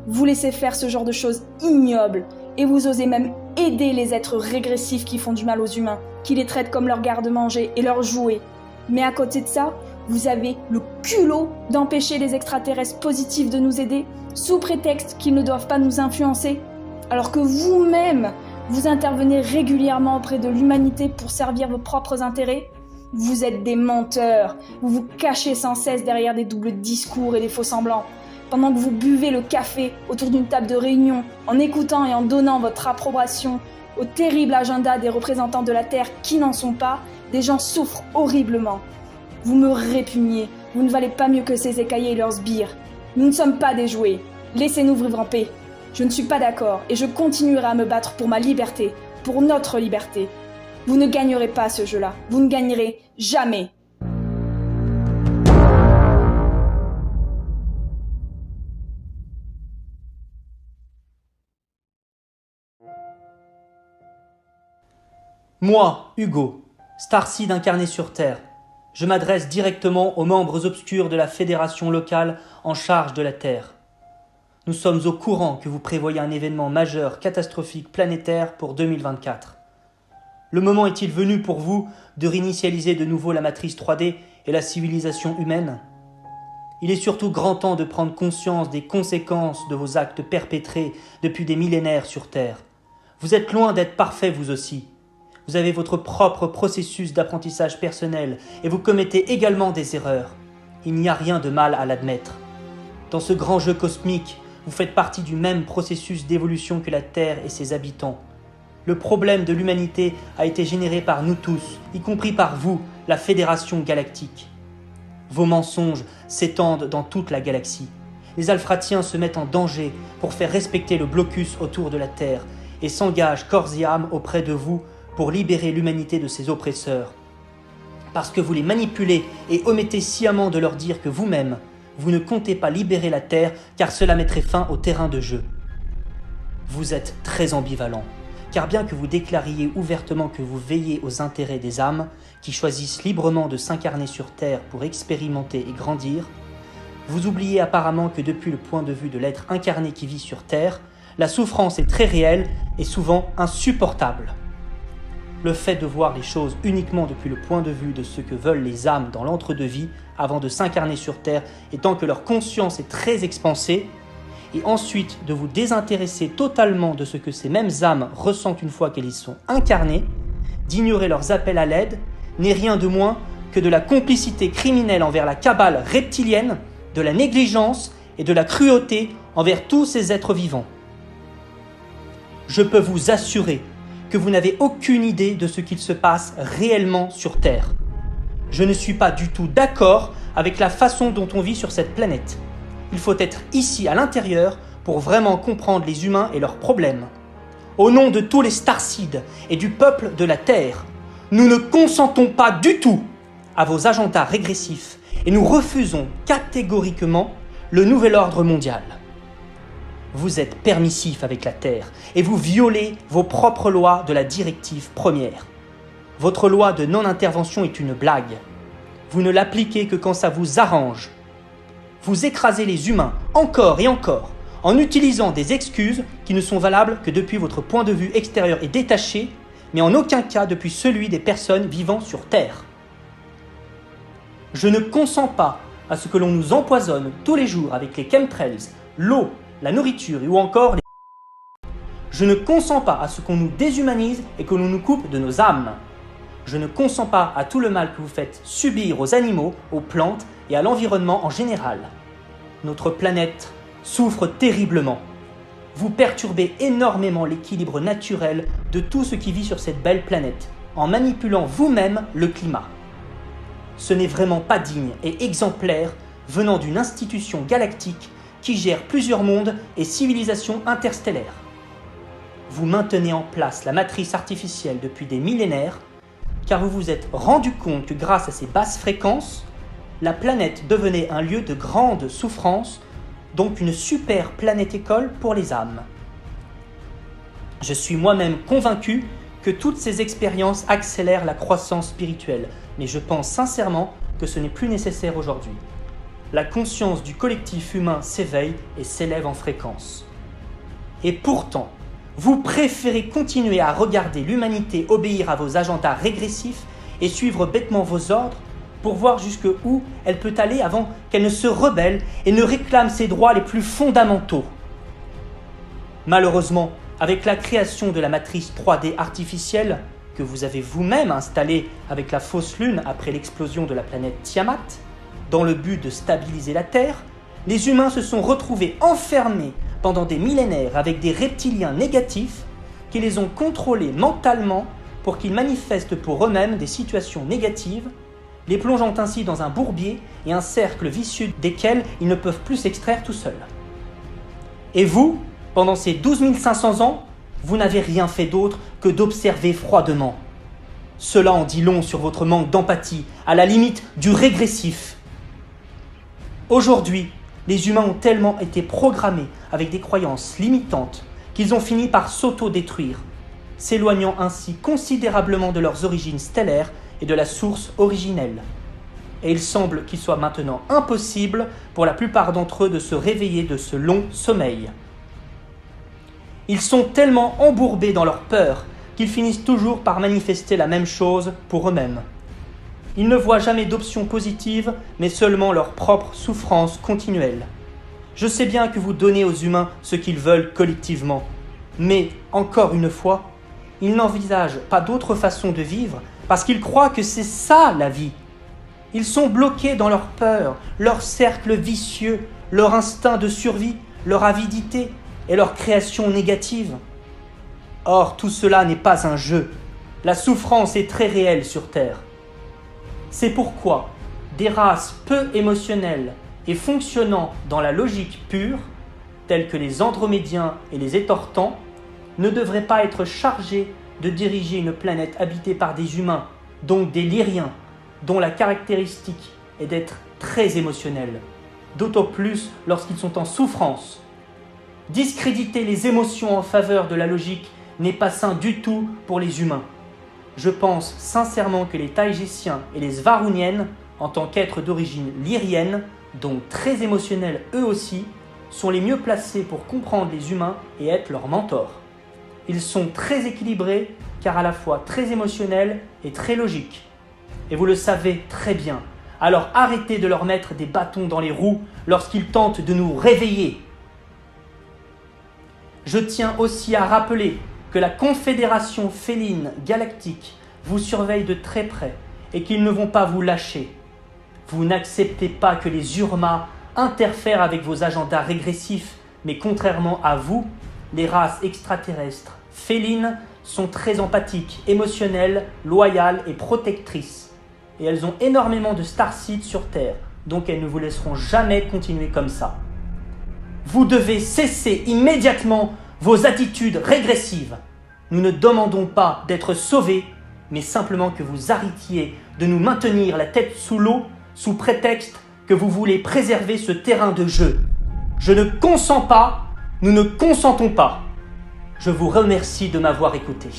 Vous laissez faire ce genre de choses ignobles et vous osez même aider les êtres régressifs qui font du mal aux humains, qui les traitent comme leur garde-manger et leurs jouets. Mais à côté de ça, vous avez le culot d'empêcher les extraterrestres positifs de nous aider sous prétexte qu'ils ne doivent pas nous influencer, alors que vous-même, vous intervenez régulièrement auprès de l'humanité pour servir vos propres intérêts. Vous êtes des menteurs, vous vous cachez sans cesse derrière des doubles discours et des faux-semblants, pendant que vous buvez le café autour d'une table de réunion, en écoutant et en donnant votre approbation au terrible agenda des représentants de la Terre qui n'en sont pas, des gens souffrent horriblement. Vous me répugnez, vous ne valez pas mieux que ces écaillés et leurs sbires. Nous ne sommes pas des jouets, laissez-nous vivre en paix. Je ne suis pas d'accord et je continuerai à me battre pour ma liberté, pour notre liberté. Vous ne gagnerez pas ce jeu-là, vous ne gagnerez jamais. Moi, Hugo, Starseed incarné sur Terre, je m'adresse directement aux membres obscurs de la fédération locale en charge de la Terre. Nous sommes au courant que vous prévoyez un événement majeur catastrophique planétaire pour 2024. Le moment est-il venu pour vous de réinitialiser de nouveau la matrice 3D et la civilisation humaine ? Il est surtout grand temps de prendre conscience des conséquences de vos actes perpétrés depuis des millénaires sur Terre. Vous êtes loin d'être parfait vous aussi. Vous avez votre propre processus d'apprentissage personnel et vous commettez également des erreurs. Il n'y a rien de mal à l'admettre. Dans ce grand jeu cosmique, vous faites partie du même processus d'évolution que la Terre et ses habitants. Le problème de l'humanité a été généré par nous tous, y compris par vous, la Fédération Galactique. Vos mensonges s'étendent dans toute la galaxie. Les Alphratiens se mettent en danger pour faire respecter le blocus autour de la Terre et s'engagent corps et âme auprès de vous pour libérer l'humanité de ses oppresseurs. Parce que vous les manipulez et omettez sciemment de leur dire que vous-même, vous ne comptez pas libérer la Terre car cela mettrait fin au terrain de jeu. Vous êtes très ambivalent, car bien que vous déclariez ouvertement que vous veillez aux intérêts des âmes qui choisissent librement de s'incarner sur Terre pour expérimenter et grandir, vous oubliez apparemment que depuis le point de vue de l'être incarné qui vit sur Terre, la souffrance est très réelle et souvent insupportable. Le fait de voir les choses uniquement depuis le point de vue de ce que veulent les âmes dans l'entre-deux-vie avant de s'incarner sur Terre et tant que leur conscience est très expansée, et ensuite de vous désintéresser totalement de ce que ces mêmes âmes ressentent une fois qu'elles y sont incarnées, d'ignorer leurs appels à l'aide, n'est rien de moins que de la complicité criminelle envers la cabale reptilienne, de la négligence et de la cruauté envers tous ces êtres vivants. Je peux vous assurer que vous n'avez aucune idée de ce qu'il se passe réellement sur Terre. Je ne suis pas du tout d'accord avec la façon dont on vit sur cette planète. Il faut être ici à l'intérieur pour vraiment comprendre les humains et leurs problèmes. Au nom de tous les Starseeds et du peuple de la Terre, nous ne consentons pas du tout à vos agendas régressifs et nous refusons catégoriquement le nouvel ordre mondial. Vous êtes permissif avec la Terre et vous violez vos propres lois de la directive première. Votre loi de non-intervention est une blague. Vous ne l'appliquez que quand ça vous arrange. Vous écrasez les humains encore et encore en utilisant des excuses qui ne sont valables que depuis votre point de vue extérieur et détaché, mais en aucun cas depuis celui des personnes vivant sur Terre. Je ne consens pas à ce que l'on nous empoisonne tous les jours avec les chemtrails, l'eau, la nourriture ou encore les... Je ne consens pas à ce qu'on nous déshumanise et que l'on nous coupe de nos âmes. Je ne consens pas à tout le mal que vous faites subir aux animaux, aux plantes et à l'environnement en général. Notre planète souffre terriblement. Vous perturbez énormément l'équilibre naturel de tout ce qui vit sur cette belle planète, en manipulant vous-même le climat. Ce n'est vraiment pas digne et exemplaire venant d'une institution galactique qui gère plusieurs mondes et civilisations interstellaires. Vous maintenez en place la matrice artificielle depuis des millénaires, car vous vous êtes rendu compte que grâce à ces basses fréquences, la planète devenait un lieu de grande souffrance, donc une super planète-école pour les âmes. Je suis moi-même convaincu que toutes ces expériences accélèrent la croissance spirituelle, mais je pense sincèrement que ce n'est plus nécessaire aujourd'hui. La conscience du collectif humain s'éveille et s'élève en fréquence. Et pourtant, vous préférez continuer à regarder l'humanité obéir à vos agendas régressifs et suivre bêtement vos ordres pour voir jusqu'où elle peut aller avant qu'elle ne se rebelle et ne réclame ses droits les plus fondamentaux. Malheureusement, avec la création de la matrice 3D artificielle que vous avez vous-même installée avec la fausse lune après l'explosion de la planète Tiamat, dans le but de stabiliser la Terre, les humains se sont retrouvés enfermés pendant des millénaires avec des reptiliens négatifs qui les ont contrôlés mentalement pour qu'ils manifestent pour eux-mêmes des situations négatives, les plongeant ainsi dans un bourbier et un cercle vicieux desquels ils ne peuvent plus s'extraire tout seuls. Et vous, pendant ces 12 500 ans, vous n'avez rien fait d'autre que d'observer froidement. Cela en dit long sur votre manque d'empathie, à la limite du régressif. Aujourd'hui, les humains ont tellement été programmés avec des croyances limitantes qu'ils ont fini par s'auto-détruire, s'éloignant ainsi considérablement de leurs origines stellaires et de la source originelle. Et il semble qu'il soit maintenant impossible pour la plupart d'entre eux de se réveiller de ce long sommeil. Ils sont tellement embourbés dans leur peur qu'ils finissent toujours par manifester la même chose pour eux-mêmes. Ils ne voient jamais d'option positive, mais seulement leur propre souffrance continuelle. Je sais bien que vous donnez aux humains ce qu'ils veulent collectivement, mais, encore une fois, ils n'envisagent pas d'autre façon de vivre parce qu'ils croient que c'est ça la vie. Ils sont bloqués dans leur peur, leur cercle vicieux, leur instinct de survie, leur avidité et leur création négative. Or, tout cela n'est pas un jeu. La souffrance est très réelle sur Terre. C'est pourquoi des races peu émotionnelles et fonctionnant dans la logique pure, telles que les Andromédiens et les Étortans, ne devraient pas être chargés de diriger une planète habitée par des humains, donc des Lyriens, dont la caractéristique est d'être très émotionnels, d'autant plus lorsqu'ils sont en souffrance. Discréditer les émotions en faveur de la logique n'est pas sain du tout pour les humains. Je pense sincèrement que les Taïgésiens et les Svaruniennes, en tant qu'êtres d'origine lyrienne, donc très émotionnels eux aussi, sont les mieux placés pour comprendre les humains et être leurs mentors. Ils sont très équilibrés, car à la fois très émotionnels et très logiques. Et vous le savez très bien, alors arrêtez de leur mettre des bâtons dans les roues lorsqu'ils tentent de nous réveiller. Je tiens aussi à rappeler que la Confédération féline galactique vous surveille de très près et qu'ils ne vont pas vous lâcher. Vous n'acceptez pas que les Urma interfèrent avec vos agendas régressifs, Mais contrairement à vous, les races extraterrestres félines sont très empathiques, émotionnelles, loyales et protectrices. Et elles ont énormément de starseeds sur Terre, donc elles ne vous laisseront jamais continuer comme ça. Vous devez cesser immédiatement vos attitudes régressives. Nous ne demandons pas d'être sauvés, mais simplement que vous arrêtiez de nous maintenir la tête sous l'eau sous prétexte que vous voulez préserver ce terrain de jeu. Je ne consens pas, nous ne consentons pas. Je vous remercie de m'avoir écouté.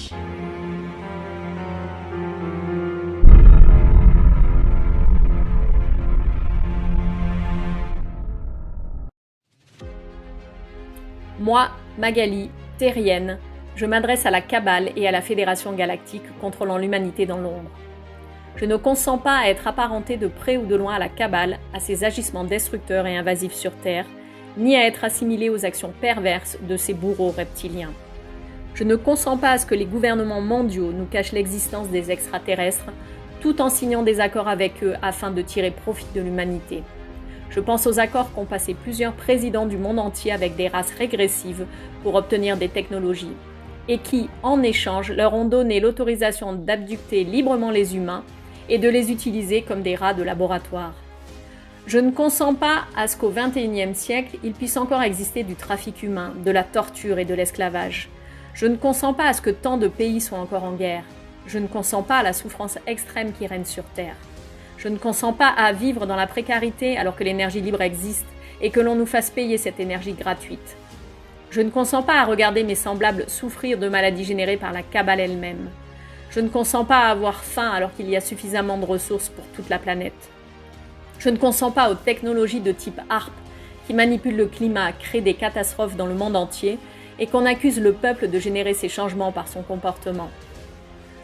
Moi, Magali, terrienne, je m'adresse à la Cabale et à la Fédération Galactique contrôlant l'humanité dans l'ombre. Je ne consens pas à être apparenté de près ou de loin à la Cabale, à ses agissements destructeurs et invasifs sur Terre, ni à être assimilé aux actions perverses de ces bourreaux reptiliens. Je ne consens pas à ce que les gouvernements mondiaux nous cachent l'existence des extraterrestres, tout en signant des accords avec eux afin de tirer profit de l'humanité. Je pense aux accords qu'ont passés plusieurs présidents du monde entier avec des races régressives pour obtenir des technologies, et qui, en échange, leur ont donné l'autorisation d'abducter librement les humains et de les utiliser comme des rats de laboratoire. Je ne consens pas à ce qu'au XXIe siècle, il puisse encore exister du trafic humain, de la torture et de l'esclavage. Je ne consens pas à ce que tant de pays soient encore en guerre. Je ne consens pas à la souffrance extrême qui règne sur Terre. Je ne consens pas à vivre dans la précarité alors que l'énergie libre existe et que l'on nous fasse payer cette énergie gratuite. Je ne consens pas à regarder mes semblables souffrir de maladies générées par la Cabale elle-même. Je ne consens pas à avoir faim alors qu'il y a suffisamment de ressources pour toute la planète. Je ne consens pas aux technologies de type HAARP qui manipulent le climat, créent des catastrophes dans le monde entier et qu'on accuse le peuple de générer ces changements par son comportement.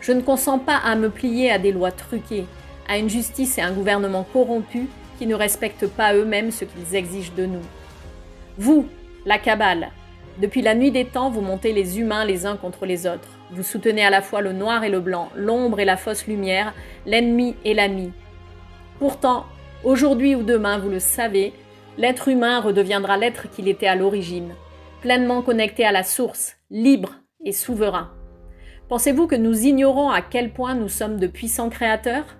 Je ne consens pas à me plier à des lois truquées, à une justice et un gouvernement corrompus qui ne respectent pas eux-mêmes ce qu'ils exigent de nous. Vous, la Cabale, depuis la nuit des temps, vous montez les humains les uns contre les autres. Vous soutenez à la fois le noir et le blanc, l'ombre et la fausse lumière, l'ennemi et l'ami. Pourtant, aujourd'hui ou demain, vous le savez, l'être humain redeviendra l'être qu'il était à l'origine, pleinement connecté à la source, libre et souverain. Pensez-vous que nous ignorons à quel point nous sommes de puissants créateurs ?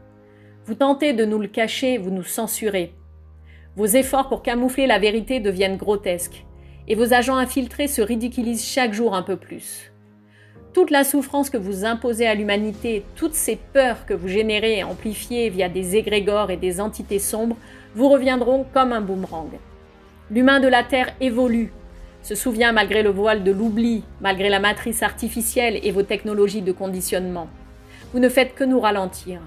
Vous tentez de nous le cacher, vous nous censurez. Vos efforts pour camoufler la vérité deviennent grotesques, et vos agents infiltrés se ridiculisent chaque jour un peu plus. Toute la souffrance que vous imposez à l'humanité, toutes ces peurs que vous générez et amplifiez via des égrégores et des entités sombres, vous reviendront comme un boomerang. L'humain de la Terre évolue, se souvient malgré le voile de l'oubli, malgré la matrice artificielle et vos technologies de conditionnement. Vous ne faites que nous ralentir.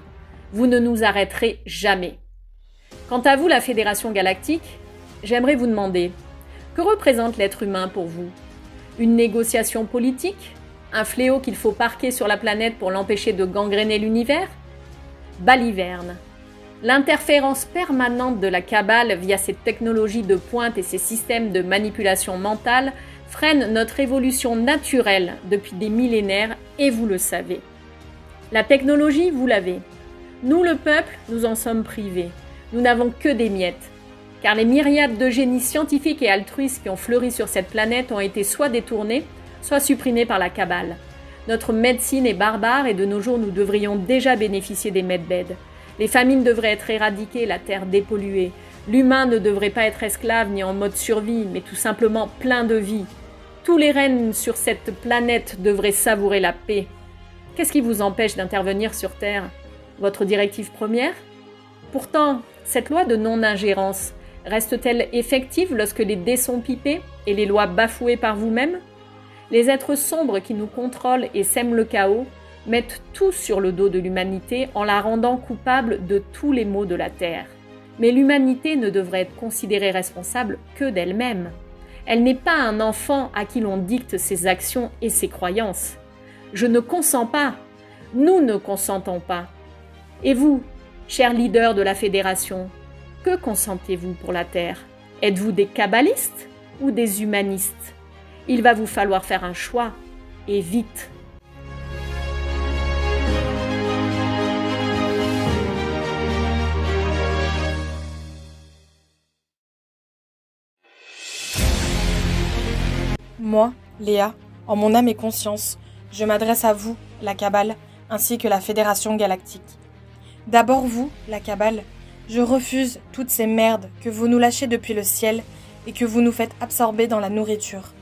Vous ne nous arrêterez jamais. Quant à vous, la Fédération Galactique, j'aimerais vous demander, que représente l'être humain pour vous ? Une négociation politique ? Un fléau qu'il faut parquer sur la planète pour l'empêcher de gangréner l'univers ? Baliverne. L'interférence permanente de la Cabale via ses technologies de pointe et ses systèmes de manipulation mentale freine notre évolution naturelle depuis des millénaires et vous le savez. La technologie, vous l'avez. Nous, le peuple, nous en sommes privés. Nous n'avons que des miettes. Car les myriades de génies scientifiques et altruistes qui ont fleuri sur cette planète ont été soit détournés, soit supprimés par la Cabale. Notre médecine est barbare et de nos jours nous devrions déjà bénéficier des medbeds. Les famines devraient être éradiquées, la terre dépolluée. L'humain ne devrait pas être esclave ni en mode survie, mais tout simplement plein de vie. Tous les règnes sur cette planète devraient savourer la paix. Qu'est-ce qui vous empêche d'intervenir sur Terre ? Votre directive première ? Pourtant, cette loi de non-ingérence reste-t-elle effective lorsque les dés sont pipés et les lois bafouées par vous-même ? Les êtres sombres qui nous contrôlent et sèment le chaos mettent tout sur le dos de l'humanité en la rendant coupable de tous les maux de la Terre. Mais l'humanité ne devrait être considérée responsable que d'elle-même. Elle n'est pas un enfant à qui l'on dicte ses actions et ses croyances. Je ne consens pas. Nous ne consentons pas. Et vous, chers leaders de la Fédération, que consentez-vous pour la Terre ? Êtes-vous des kabbalistes ou des humanistes ? Il va vous falloir faire un choix, et vite. Moi, Léa, en mon âme et conscience, je m'adresse à vous, la Cabale, ainsi que la Fédération Galactique. D'abord vous, la Cabale, je refuse toutes ces merdes que vous nous lâchez depuis le ciel et que vous nous faites absorber dans la nourriture.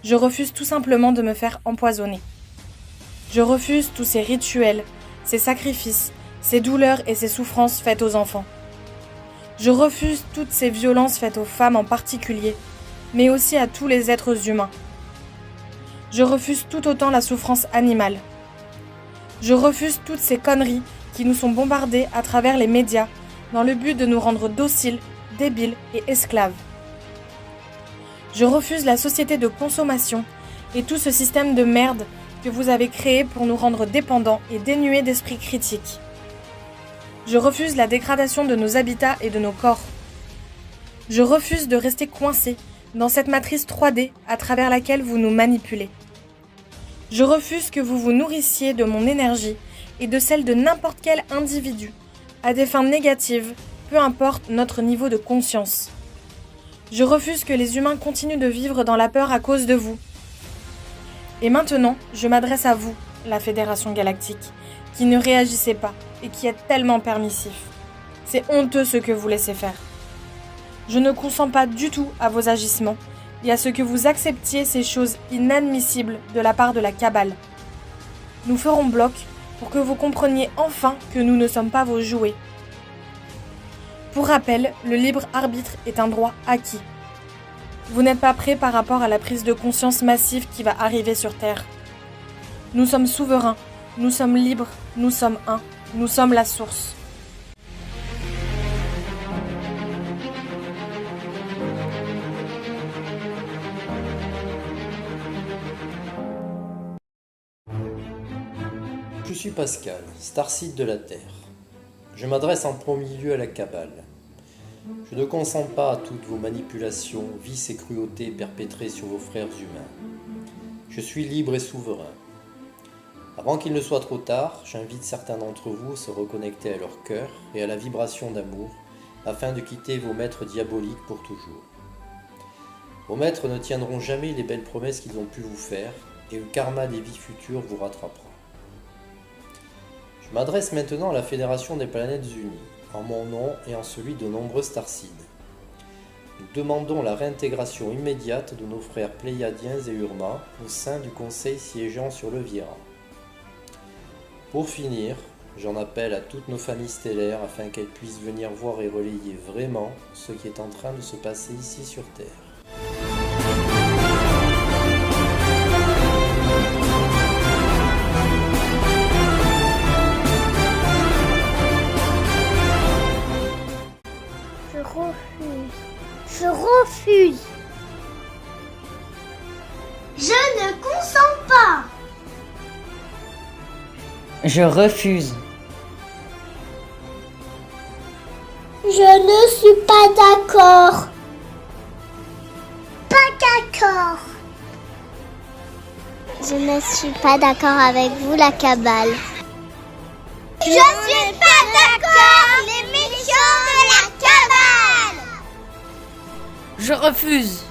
Je refuse tout simplement de me faire empoisonner. Je refuse tous ces rituels, ces sacrifices, ces douleurs et ces souffrances faites aux enfants. Je refuse toutes ces violences faites aux femmes en particulier, mais aussi à tous les êtres humains. Je refuse tout autant la souffrance animale. Je refuse toutes ces conneries qui nous sont bombardées à travers les médias dans le but de nous rendre dociles, débiles et esclaves. Je refuse la société de consommation et tout ce système de merde que vous avez créé pour nous rendre dépendants et dénués d'esprit critique. Je refuse la dégradation de nos habitats et de nos corps. Je refuse de rester coincés dans cette matrice 3D à travers laquelle vous nous manipulez. Je refuse que vous vous nourrissiez de mon énergie et de celle de n'importe quel individu, à des fins négatives, peu importe notre niveau de conscience. Je refuse que les humains continuent de vivre dans la peur à cause de vous. Et maintenant, je m'adresse à vous, la Fédération Galactique, qui ne réagissez pas et qui êtes tellement permissif. C'est honteux ce que vous laissez faire. Je ne consens pas du tout à vos agissements et à ce que vous acceptiez ces choses inadmissibles de la part de la Cabale. Nous ferons bloc pour que vous compreniez enfin que nous ne sommes pas vos jouets. Pour rappel, le libre arbitre est un droit acquis. Vous n'êtes pas prêts par rapport à la prise de conscience massive qui va arriver sur Terre. Nous sommes souverains, nous sommes libres, nous sommes un, nous sommes la source. Je suis Pascal, Starseed de la Terre. Je m'adresse en premier lieu à la Cabale. Je ne consens pas à toutes vos manipulations, vices et cruautés perpétrées sur vos frères humains. Je suis libre et souverain. Avant qu'il ne soit trop tard, j'invite certains d'entre vous à se reconnecter à leur cœur et à la vibration d'amour, afin de quitter vos maîtres diaboliques pour toujours. Vos maîtres ne tiendront jamais les belles promesses qu'ils ont pu vous faire, et le karma des vies futures vous rattrapera. Je m'adresse maintenant à la Fédération des Planètes Unies, en mon nom et en celui de nombreux Starseeds. Nous demandons la réintégration immédiate de nos frères Pléiadiens et Urma au sein du conseil siégeant sur le Viera. Pour finir, j'en appelle à toutes nos familles stellaires afin qu'elles puissent venir voir et relayer vraiment ce qui est en train de se passer ici sur Terre. Je refuse. Je ne consens pas. Je refuse. Je ne suis pas d'accord. Pas d'accord. Je ne suis pas d'accord avec vous, la Cabale. Je suis pas d'accord, les méchants de la Cabale. Je refuse.